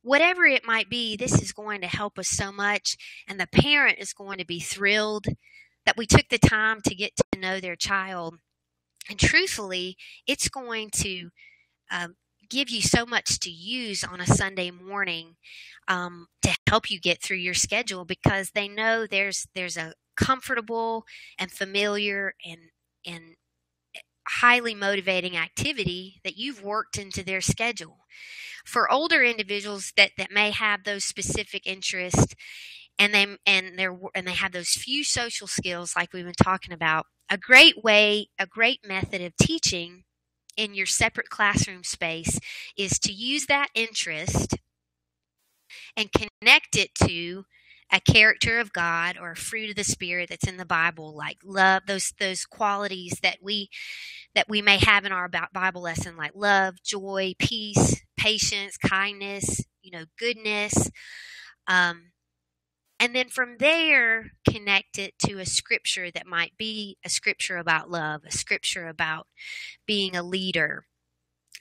Whatever it might be, this is going to help us so much, and the parent is going to be thrilled that we took the time to get to know their child. And truthfully, it's going to give you so much to use on a Sunday morning to help you get through your schedule, because they know there's a comfortable and familiar and highly motivating activity that you've worked into their schedule. For older individuals that may have those specific interests, and they have those few social skills like we've been talking about, a great method of teaching in your separate classroom space is to use that interest and connect it to a character of God or a fruit of the Spirit that's in the Bible, like love, those qualities that we may have in our Bible lesson, like love, joy, peace, patience, kindness, goodness. And then from there, connect it to a scripture that might be a scripture about love, a scripture about being a leader.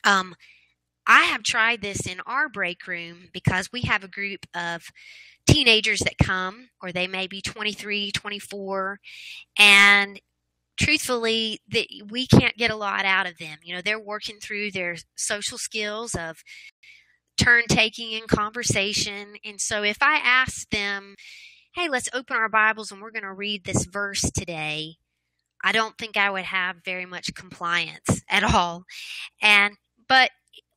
I have tried this in our break room because we have a group of teenagers that come, or they may be 23, 24, and truthfully, we can't get a lot out of them. They're working through their social skills of turn taking and conversation. And so if I ask them, hey, let's open our Bibles and we're going to read this verse today, I don't think I would have very much compliance at all. But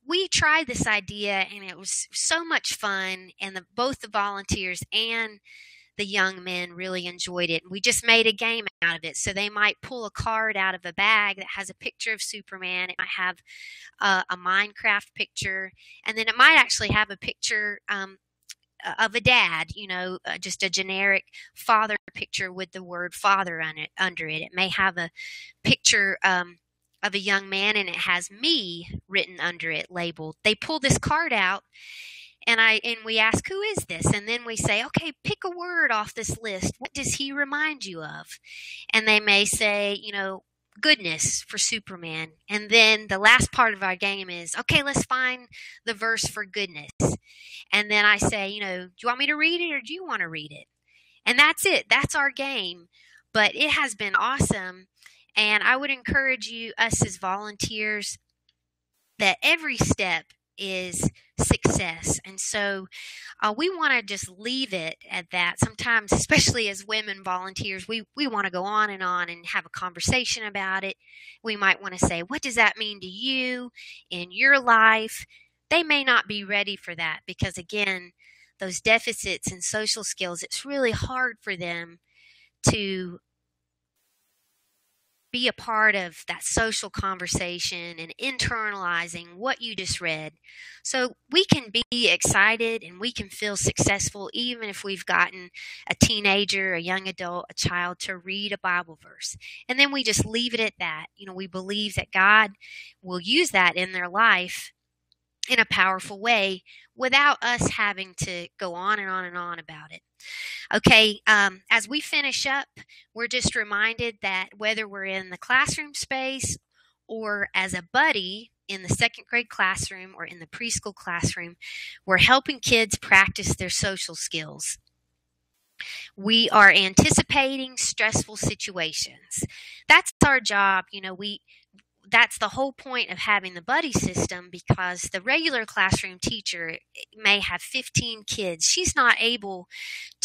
we tried this idea, and it was so much fun, and both the volunteers and the young men really enjoyed it. We just made a game out of it. So they might pull a card out of a bag that has a picture of Superman. It might have a Minecraft picture, and then it might actually have a picture of a dad, just a generic father picture with the word father under it. It may have a picture of a young man, and it has me written under it, labeled. They pull this card out, and we ask, who is this? And then we say, okay, pick a word off this list. What does he remind you of? And they may say, goodness for Superman. And then the last part of our game is, okay, let's find the verse for goodness. And then I say, do you want me to read it, or do you want to read it? And that's it. That's our game. But it has been awesome. And I would encourage us as volunteers, that every step is success. And so we want to just leave it at that. Sometimes, especially as women volunteers, we want to go on and have a conversation about it. We might want to say, what does that mean to you in your life? They may not be ready for that because, again, those deficits in social skills, it's really hard for them to be a part of that social conversation and internalizing what you just read. So we can be excited and we can feel successful even if we've gotten a teenager, a young adult, a child to read a Bible verse. And then we just leave it at that. We believe that God will use that in their life in a powerful way without us having to go on and on and on about it. Okay, as we finish up, we're just reminded that whether we're in the classroom space or as a buddy in the second grade classroom or in the preschool classroom, we're helping kids practice their social skills. We are anticipating stressful situations. That's our job. That's the whole point of having the buddy system, because the regular classroom teacher may have 15 kids. She's not able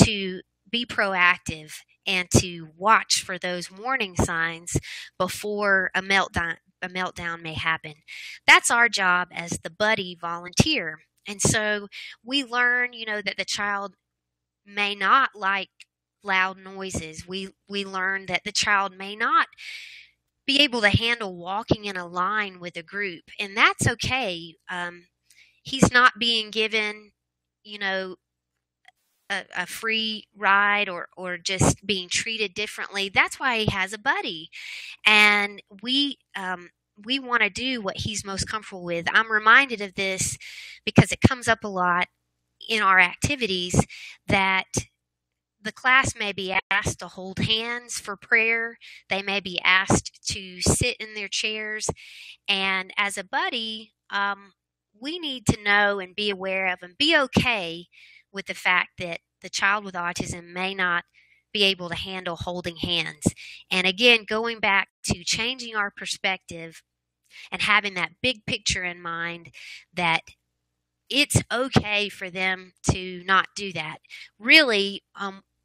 to be proactive and to watch for those warning signs before a meltdown may happen. That's our job as the buddy volunteer. And so we learn, that the child may not like loud noises. We learn that the child may not be able to handle walking in a line with a group, and that's okay. He's not being given, a free ride or just being treated differently. That's why he has a buddy, and we want to do what he's most comfortable with. I'm reminded of this because it comes up a lot in our activities that the class may be asked to hold hands for prayer. They may be asked to sit in their chairs. And as a buddy, we need to know and be aware of and be okay with the fact that the child with autism may not be able to handle holding hands. And again, going back to changing our perspective and having that big picture in mind that it's okay for them to not do that. Really,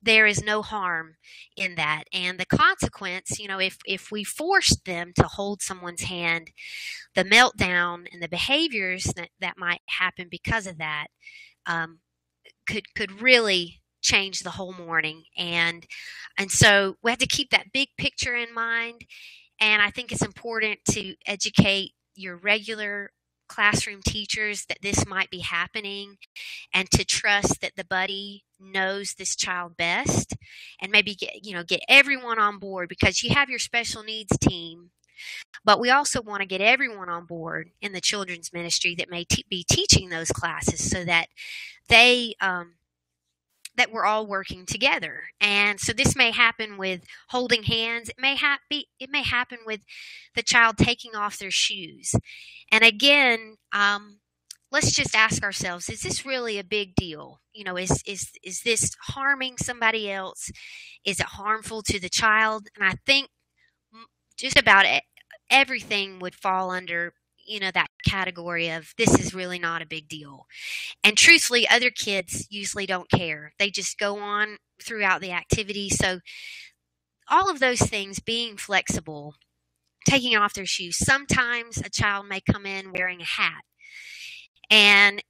there is no harm in that. And the consequence, if we forced them to hold someone's hand, the meltdown and the behaviors that might happen because of that could really change the whole morning. And so we have to keep that big picture in mind. And I think it's important to educate your regular classroom teachers that this might be happening, and to trust that the buddy knows this child best, and maybe get everyone on board, because you have your special needs team, but we also want to get everyone on board in the children's ministry that may be teaching those classes, so that they that we're all working together. And so this may happen with holding hands. It may happen with the child taking off their shoes. And again, let's just ask ourselves, is this really a big deal? Is this harming somebody else? Is it harmful to the child? And I think just about everything would fall under that category of this is really not a big deal. And truthfully, other kids usually don't care. They just go on throughout the activity. So all of those things, being flexible, taking off their shoes. Sometimes a child may come in wearing a hat. And,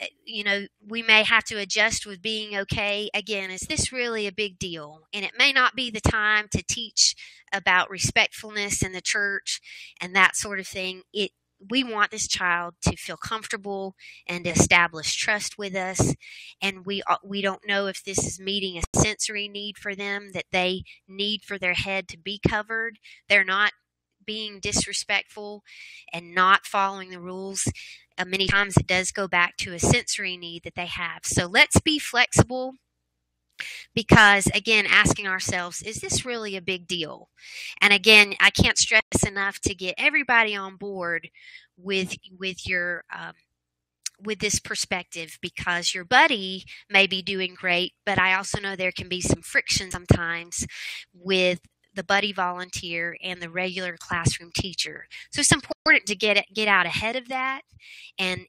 we may have to adjust with being okay. Again, is this really a big deal? And it may not be the time to teach about respectfulness in the church and that sort of thing. We want this child to feel comfortable and to establish trust with us. And we don't know if this is meeting a sensory need for them that they need for their head to be covered. They're not being disrespectful and not following the rules. Many times it does go back to a sensory need that they have. So let's be flexible, because again, asking ourselves, is this really a big deal? And again, I can't stress enough to get everybody on board with your with this perspective, because your buddy may be doing great, but I also know there can be some friction sometimes with the buddy volunteer and the regular classroom teacher. So it's important to get out ahead of that and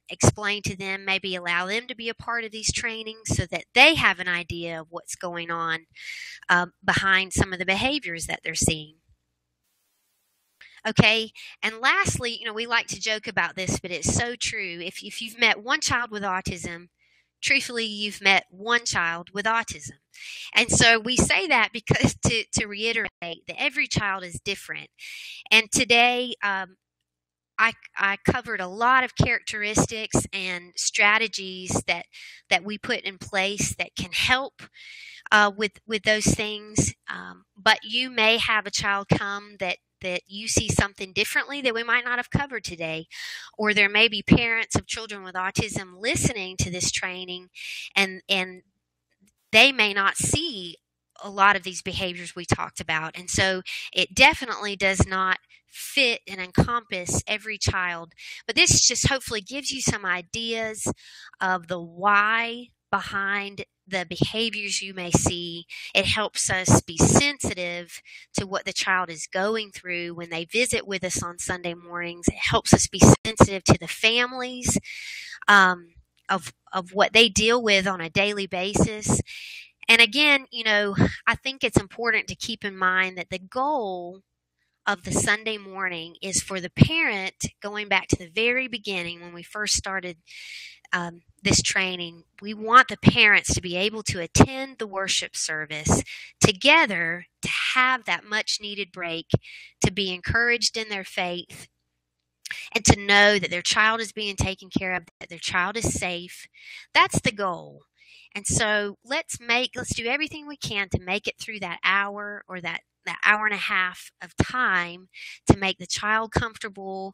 explain to them, maybe allow them to be a part of these trainings so that they have an idea of what's going on behind some of the behaviors that they're seeing. Okay, and lastly, we like to joke about this, but it's so true. If you've met one child with autism, truthfully, you've met one child with autism. And so we say that because to reiterate that every child is different. And today, I covered a lot of characteristics and strategies that we put in place that can help with those things. But you may have a child come that you see something differently that we might not have covered today, or there may be parents of children with autism listening to this training, and they may not see a lot of these behaviors we talked about. And so it definitely does not fit and encompass every child. But this just hopefully gives you some ideas of the why behind the behaviors you may see. It helps us be sensitive to what the child is going through when they visit with us on Sunday mornings. It helps us be sensitive to the families of what they deal with on a daily basis. And again, I think it's important to keep in mind that the goal of the Sunday morning is for the parent, going back to the very beginning when we first started this training, we want the parents to be able to attend the worship service together, to have that much needed break, to be encouraged in their faith, and to know that their child is being taken care of, that their child is safe. That's the goal. And so let's do everything we can to make it through that hour or that hour and a half of time to make the child comfortable,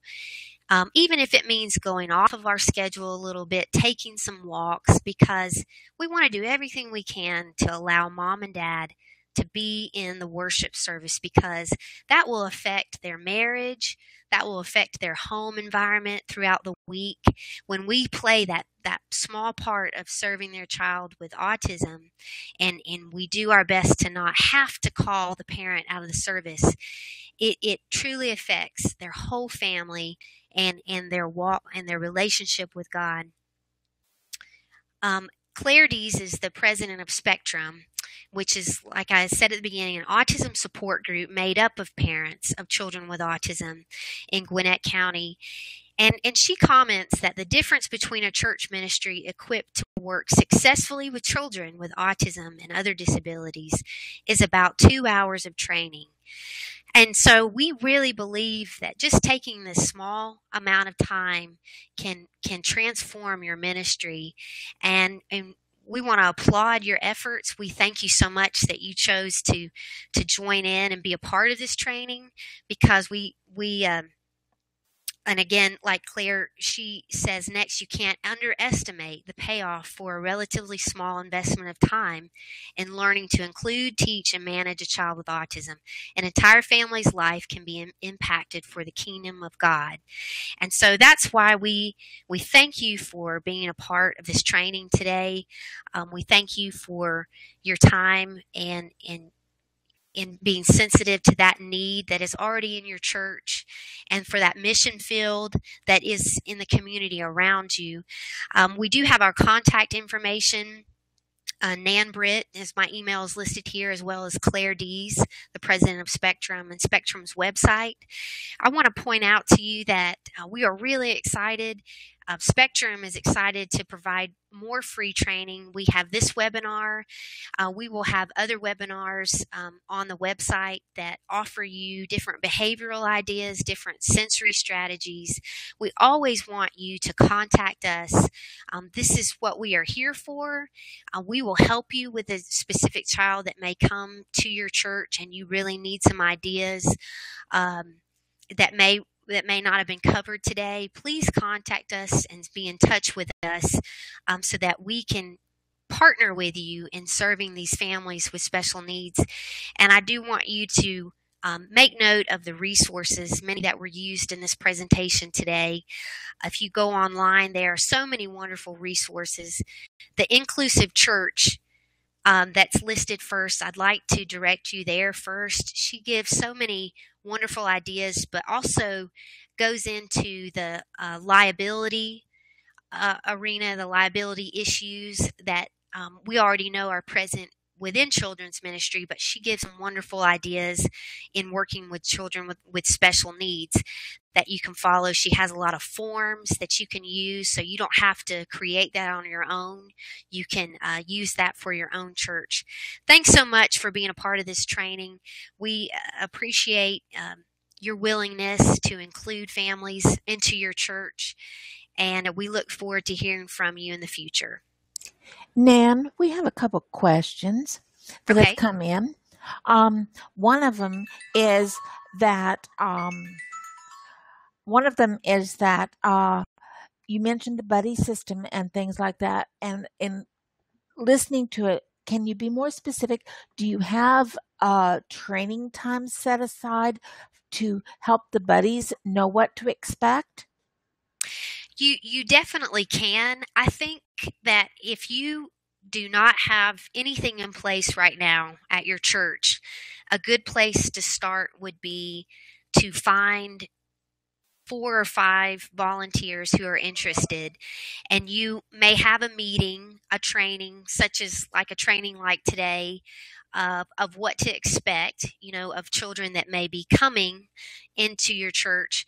even if it means going off of our schedule a little bit, taking some walks, because we want to do everything we can to allow mom and dad to be in the worship service, because that will affect their marriage, that will affect their home environment throughout the week. When we play that small part of serving their child with autism, and we do our best to not have to call the parent out of the service, it truly affects their whole family and their walk and their relationship with God. Claire Dees is the president of Spectrum, which is, like I said at the beginning, an autism support group made up of parents of children with autism in Gwinnett County. And she comments that the difference between a church ministry equipped to work successfully with children with autism and other disabilities is about 2 hours of training. And so we really believe that just taking this small amount of time can transform your ministry. And we want to applaud your efforts. We thank you so much that you chose to join in and be a part of this training, because we and again, like Claire, she says next, you can't underestimate the payoff for a relatively small investment of time in learning to include, teach, and manage a child with autism. An entire family's life can be impacted for the kingdom of God. And so that's why we thank you for being a part of this training today. We thank you for your time and in being sensitive to that need that is already in your church, and for that mission field that is in the community around you. We do have our contact information. Nan Britt, as my email is listed here, as well as Claire Dees, the president of Spectrum and Spectrum's website. I want to point out to you that we are really excited. Spectrum is excited to provide more free training. We have this webinar. We will have other webinars on the website that offer you different behavioral ideas, different sensory strategies. We always want you to contact us. This is what we are here for. We will help you with a specific child that may come to your church and you really need some ideas that may not have been covered today. Please contact us and be in touch with us so that we can partner with you in serving these families with special needs. And I do want you to make note of the resources, many that were used in this presentation today. If you go online, there are so many wonderful resources. The Inclusive Church that's listed first, I'd like to direct you there first. She gives so many wonderful ideas, but also goes into the liability arena, the liability issues that we already know are present within children's ministry, but she gives some wonderful ideas in working with children with special needs. that you can follow. She has a lot of forms that you can use, so you don't have to create that on your own. You can use that for your own church. Thanks so much for being a part of this training. We appreciate your willingness to include families into your church, and we look forward to hearing from you in the future. Nan, we have a couple questions that have Okay. come in. One of them is that you mentioned the buddy system and things like that, and in listening to it, can you be more specific? Do you have training time set aside to help the buddies know what to expect? You definitely can. I think that if you do not have anything in place right now at your church, a good place to start would be to find 4 or 5 volunteers who are interested, and you may have a meeting, a training, such as like a training like today, of what to expect, of children that may be coming into your church.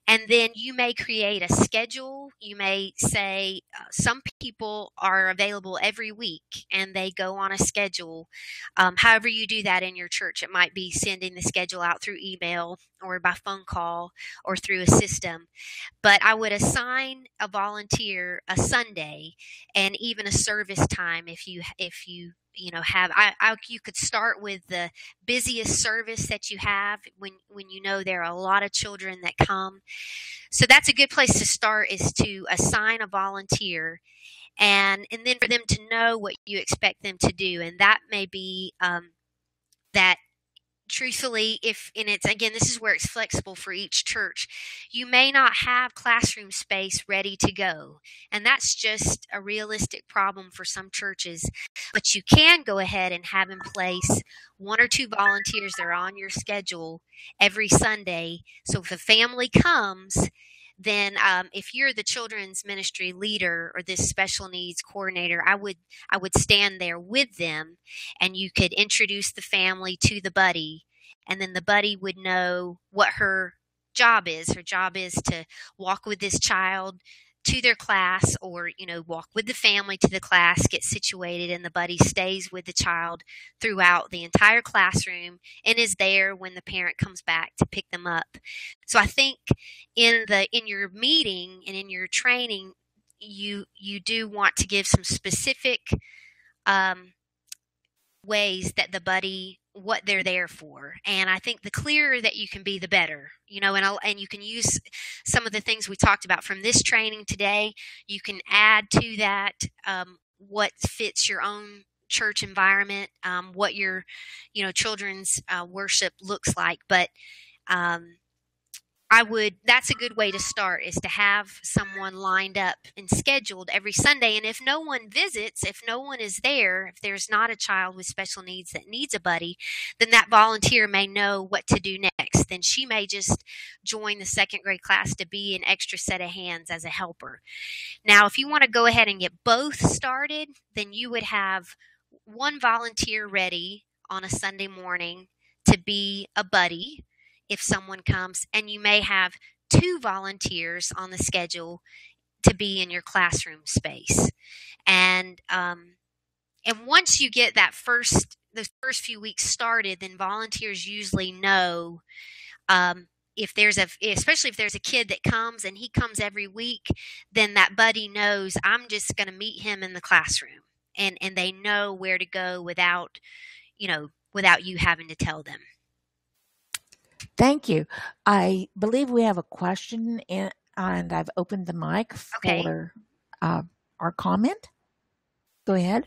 And then you may create a schedule. You may say some people are available every week and they go on a schedule. However, you do that in your church, it might be sending the schedule out through email or by phone call or through a system. But I would assign a volunteer a Sunday and even a service time if you have you could start with the busiest service that you have when you know there are a lot of children that come. So that's a good place to start, is to assign a volunteer, and then for them to know what you expect them to do. And that may be that truthfully, it's again, this is where it's flexible for each church. You may not have classroom space ready to go, and that's just a realistic problem for some churches. But you can go ahead and have in place 1 or 2 volunteers that are on your schedule every Sunday. So if a family comes, then if you're the children's ministry leader or this special needs coordinator, I would stand there with them, and you could introduce the family to the buddy, and then the buddy would know what her job is. Her job is to walk with this child to their class, or walk with the family to the class, get situated, and the buddy stays with the child throughout the entire classroom and is there when the parent comes back to pick them up. So I think in your meeting and in your training, you do want to give some specific ways that the buddy, what they're there for. And I think the clearer that you can be, the better, and you can use some of the things we talked about from this training today. You can add to that what fits your own church environment, what your, children's worship looks like. But that's a good way to start, is to have someone lined up and scheduled every Sunday. And if no one visits, if no one is there, if there's not a child with special needs that needs a buddy, then that volunteer may know what to do next. Then she may just join the second grade class to be an extra set of hands as a helper. Now, if you want to go ahead and get both started, then you would have one volunteer ready on a Sunday morning to be a buddy if someone comes, and you may have 2 volunteers on the schedule to be in your classroom space. And once you get the first few weeks started, then volunteers usually know especially if there's a kid that comes and he comes every week, then that buddy knows, I'm just going to meet him in the classroom, and they know where to go without you having to tell them. Thank you. I believe we have a question, and I've opened the mic for our comment. Go ahead.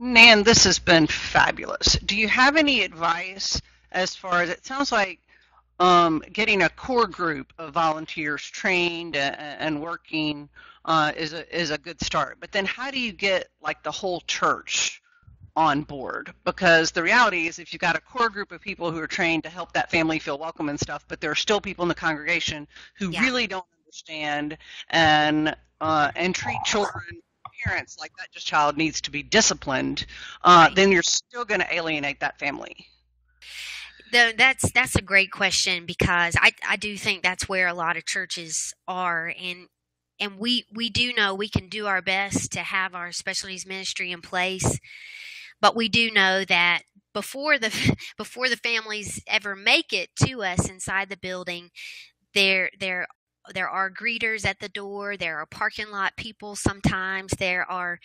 Nan, this has been fabulous. Do you have any advice as far as, it sounds like getting a core group of volunteers trained and working is a good start. But then how do you get like the whole church on board? Because the reality is, if you've got a core group of people who are trained to help that family feel welcome and stuff, but there are still people in the congregation who really don't understand and treat children, parents like that just child needs to be disciplined, then you're still going to alienate that family. That's a great question, because I do think that's where a lot of churches are, and we do know we can do our best to have our special needs ministry in place, but we do know that before the before the families ever make it to us inside the building, there are greeters at the door, there are parking lot people, sometimes there are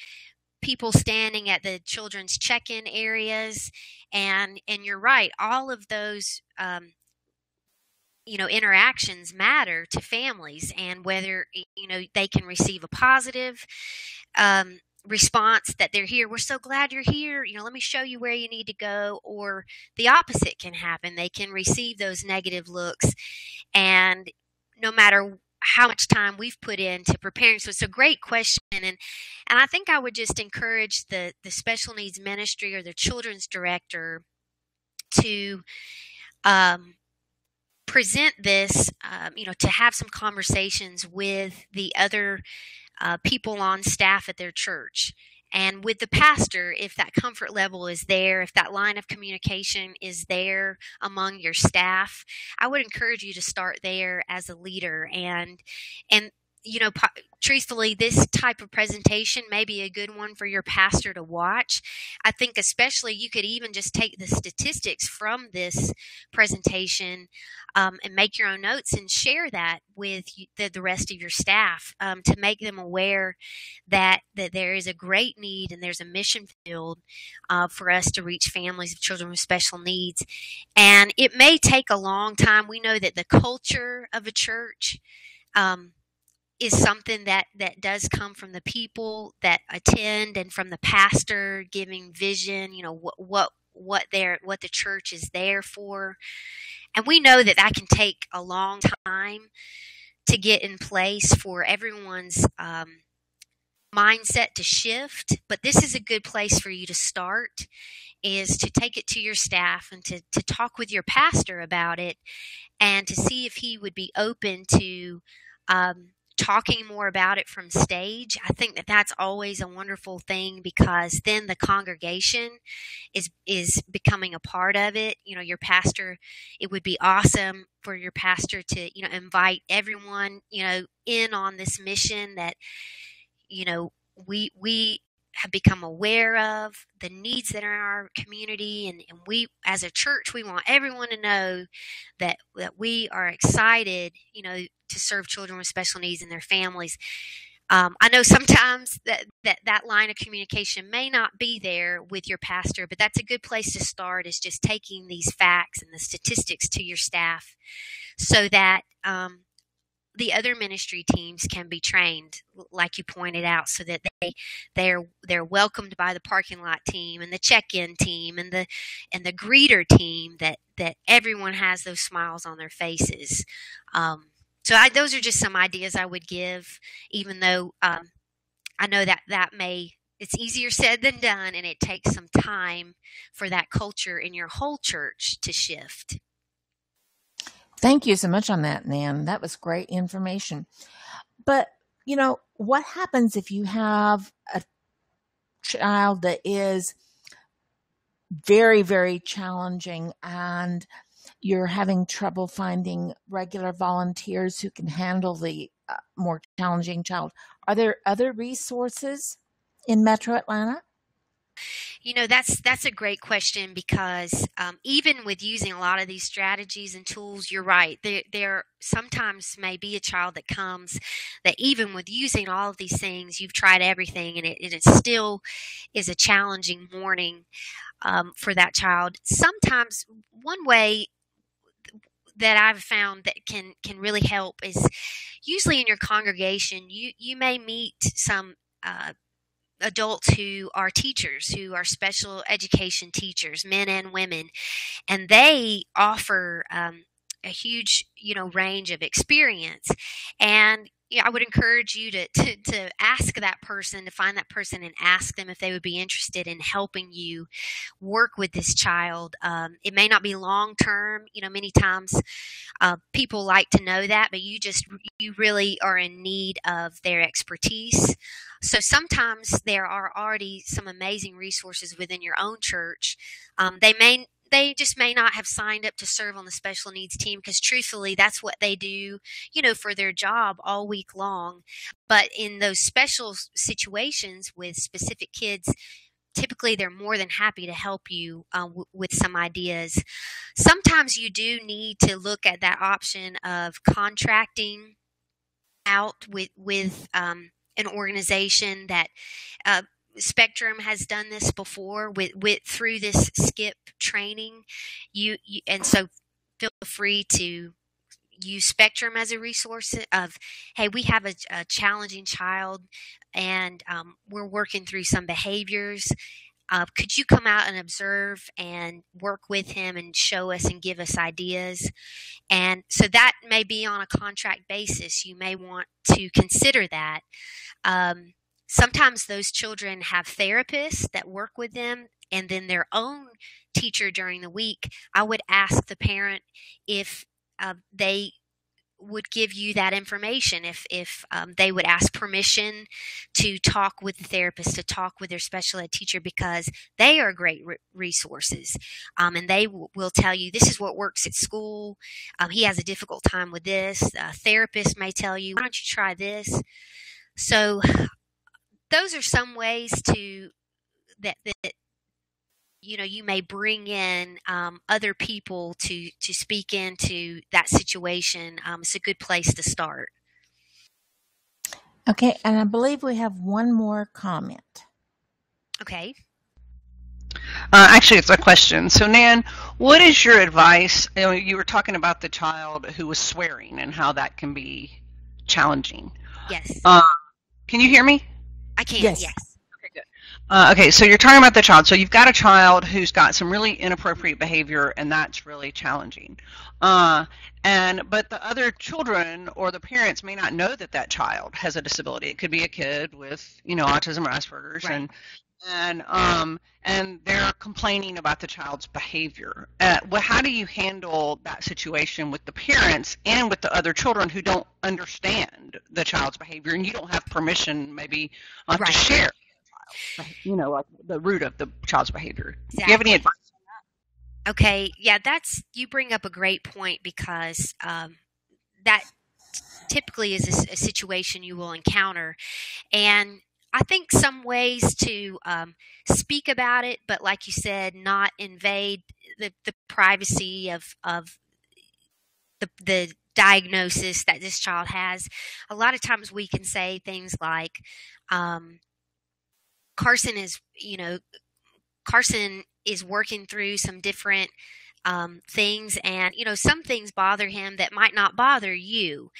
people standing at the children's check-in areas, and you're right, all of those interactions matter to families, and whether they can receive a positive um, response that they're here. We're so glad you're here. Let me show you where you need to go. Or the opposite can happen. They can receive those negative looks, and no matter how much time we've put into preparing. So it's a great question, and I think I would just encourage the special needs ministry or the children's director to present this, to have some conversations with the other people on staff at their church, and with the pastor, if that comfort level is there, if that line of communication is there among your staff. I would encourage you to start there as a leader, and truthfully, this type of presentation may be a good one for your pastor to watch. I think especially you could even just take the statistics from this presentation and make your own notes and share that with the rest of your staff, to make them aware that there is a great need and there's a mission field for us to reach families of children with special needs. And it may take a long time. We know that the culture of a church is something that does come from the people that attend and from the pastor giving vision, what the church is there for. And we know that can take a long time to get in place for everyone's mindset to shift. But this is a good place for you to start, is to take it to your staff and to talk with your pastor about it, and to see if he would be open to talking more about it from stage. I think that that's always a wonderful thing, because then the congregation is becoming a part of it. Your pastor, it would be awesome for your pastor to, invite everyone, in on this mission that, we have become aware of the needs that are in our community. And we, as a church, we want everyone to know that we are excited, to serve children with special needs and their families. I know sometimes that line of communication may not be there with your pastor, but that's a good place to start, is just taking these facts and the statistics to your staff, so that the other ministry teams can be trained, like you pointed out, so that they're welcomed by the parking lot team and the check-in team and the greeter team, that everyone has those smiles on their faces. So those are just some ideas I would give, even though I know that it's easier said than done, and it takes some time for that culture in your whole church to shift. Thank you so much on that, Nan. That was great information. But, what happens if you have a child that is very, very challenging, and you're having trouble finding regular volunteers who can handle the more challenging child? Are there other resources in Metro Atlanta? That's a great question, because even with using a lot of these strategies and tools, you're right. There sometimes may be a child that comes that, even with using all of these things, you've tried everything, and it still is a challenging morning for that child. Sometimes one way that I've found that can really help is, usually in your congregation, you may meet some adults who are teachers, who are special education teachers, men and women, and they offer a huge, range of experience. And I would encourage you to ask that person, to find that person and ask them if they would be interested in helping you work with this child. It may not be long term. Many times people like to know that, but you really are in need of their expertise. So sometimes there are already some amazing resources within your own church. They may they just may not have signed up to serve on the special needs team because truthfully, that's what they do, for their job all week long. But in those special situations with specific kids, typically they're more than happy to help you with some ideas. Sometimes you do need to look at that option of contracting out with an organization that Spectrum has done this before with through this skip training. And so feel free to use Spectrum as a resource of, hey, we have a challenging child and we're working through some behaviors. Could you come out and observe and work with him and show us and give us ideas? And so that may be on a contract basis. You may want to consider that. Sometimes those children have therapists that work with them and then their own teacher during the week. I would ask the parent if they would give you that information, if they would ask permission to talk with the therapist, to talk with their special ed teacher, because they are great resources. And they will tell you, this is what works at school. He has a difficult time with this. A therapist may tell you, why don't you try this? So those are some ways that you may bring in other people to speak into that situation. It's a good place to start. Okay, and I believe we have one more comment. Okay. Actually, it's a question. So, Nan, what is your advice? You were talking about the child who was swearing and how that can be challenging. Yes. Can you hear me? I can, Yes. yes. Okay, good. Okay, so you're talking about the child. So you've got a child who's got some really inappropriate behavior, and that's really challenging. But the other children or the parents may not know that that child has a disability. It could be a kid with, autism or Asperger's, Right. and they're complaining about the child's behavior. How do you handle that situation with the parents and with the other children who don't understand the child's behavior, and you don't have permission maybe to Right. share the child, like the root of the child's behavior? Exactly. Do you have any advice? Okay, yeah, you bring up a great point because that typically is a situation you will encounter. And I think some ways to speak about it, but like you said, not invade the privacy of the diagnosis that this child has. A lot of times we can say things like, Carson is working through some different things, and some things bother him that might not bother you,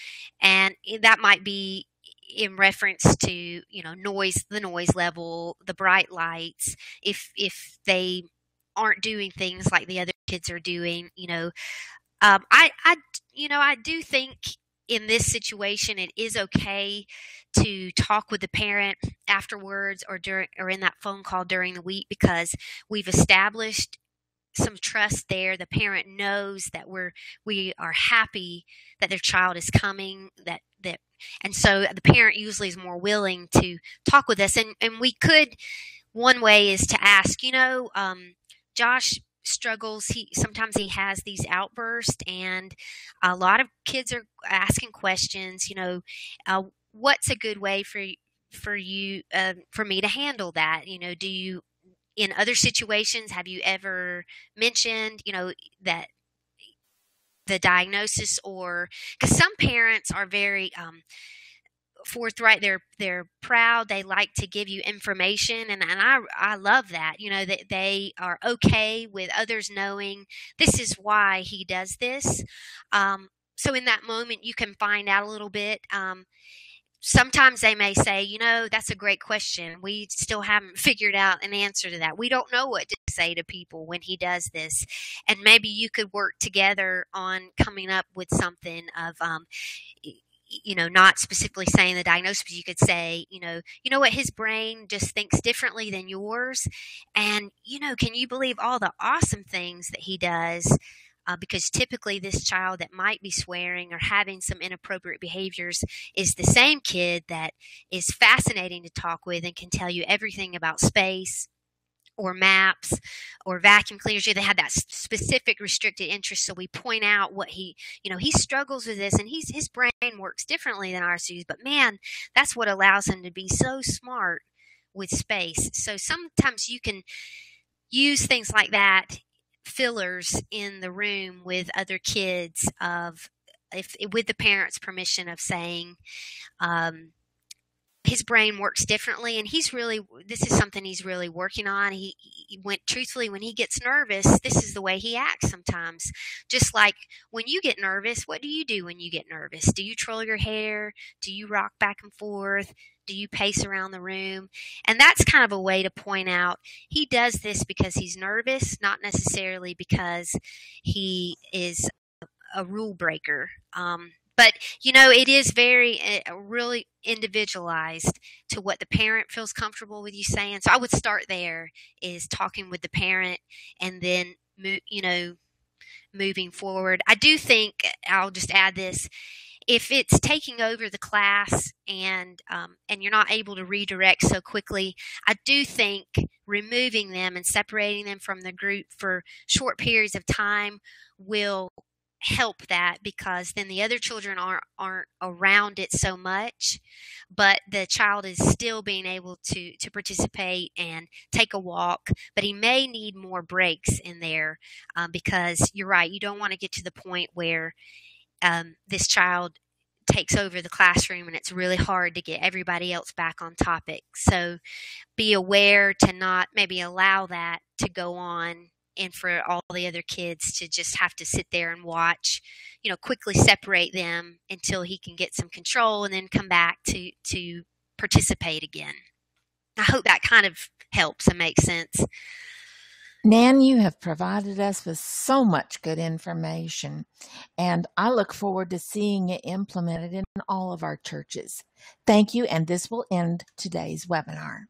and that might be in reference to the noise level, the bright lights, if they aren't doing things like the other kids are doing. I do think in this situation it is okay to talk with the parent afterwards or in that phone call during the week, because we've established some trust there. The parent knows that we are happy that their child is coming, and so the parent usually is more willing to talk with us. And one way is to ask, Josh struggles. Sometimes he has these outbursts, and a lot of kids are asking questions, what's a good way for me to handle that? Do you, in other situations, have you ever mentioned, that the diagnosis, or because some parents are very forthright, they're proud, they like to give you information, and I love that, that they are okay with others knowing this is why he does this. So in that moment, you can find out a little bit. Sometimes they may say, that's a great question. We still haven't figured out an answer to that. We don't know what to say to people when he does this. And maybe you could work together on coming up with something of, not specifically saying the diagnosis, but you could say, what, his brain just thinks differently than yours. And, can you believe all the awesome things that he does? Because typically this child that might be swearing or having some inappropriate behaviors is the same kid that is fascinating to talk with and can tell you everything about space, or maps or vacuum cleaners. They had that specific restricted interest. So we point out what he struggles with this, and his brain works differently than ours does. But man, that's what allows him to be so smart with space. So sometimes you can use things like that, fillers in the room with other kids of if with the parents' permission of saying, his brain works differently, and this is something he's really working on. He went truthfully, when he gets nervous, this is the way he acts sometimes. Just like when you get nervous, what do you do when you get nervous? Do you twirl your hair? Do you rock back and forth? Do you pace around the room? And that's kind of a way to point out he does this because he's nervous, not necessarily because he is a rule breaker. But it is really individualized to what the parent feels comfortable with you saying. So I would start there, is talking with the parent, and then moving forward. I do think, I'll just add this, if it's taking over the class and you're not able to redirect so quickly, I do think removing them and separating them from the group for short periods of time will help that, because then the other children aren't around it so much, but the child is still being able to participate and take a walk. But he may need more breaks in there, because you're right, you don't want to get to the point where this child takes over the classroom and it's really hard to get everybody else back on topic. So be aware to not maybe allow that to go on, and for all the other kids to just have to sit there and watch, quickly separate them until he can get some control and then come back to participate again. I hope that kind of helps and makes sense. Nan, you have provided us with so much good information, and I look forward to seeing it implemented in all of our churches. Thank you, and this will end today's webinar.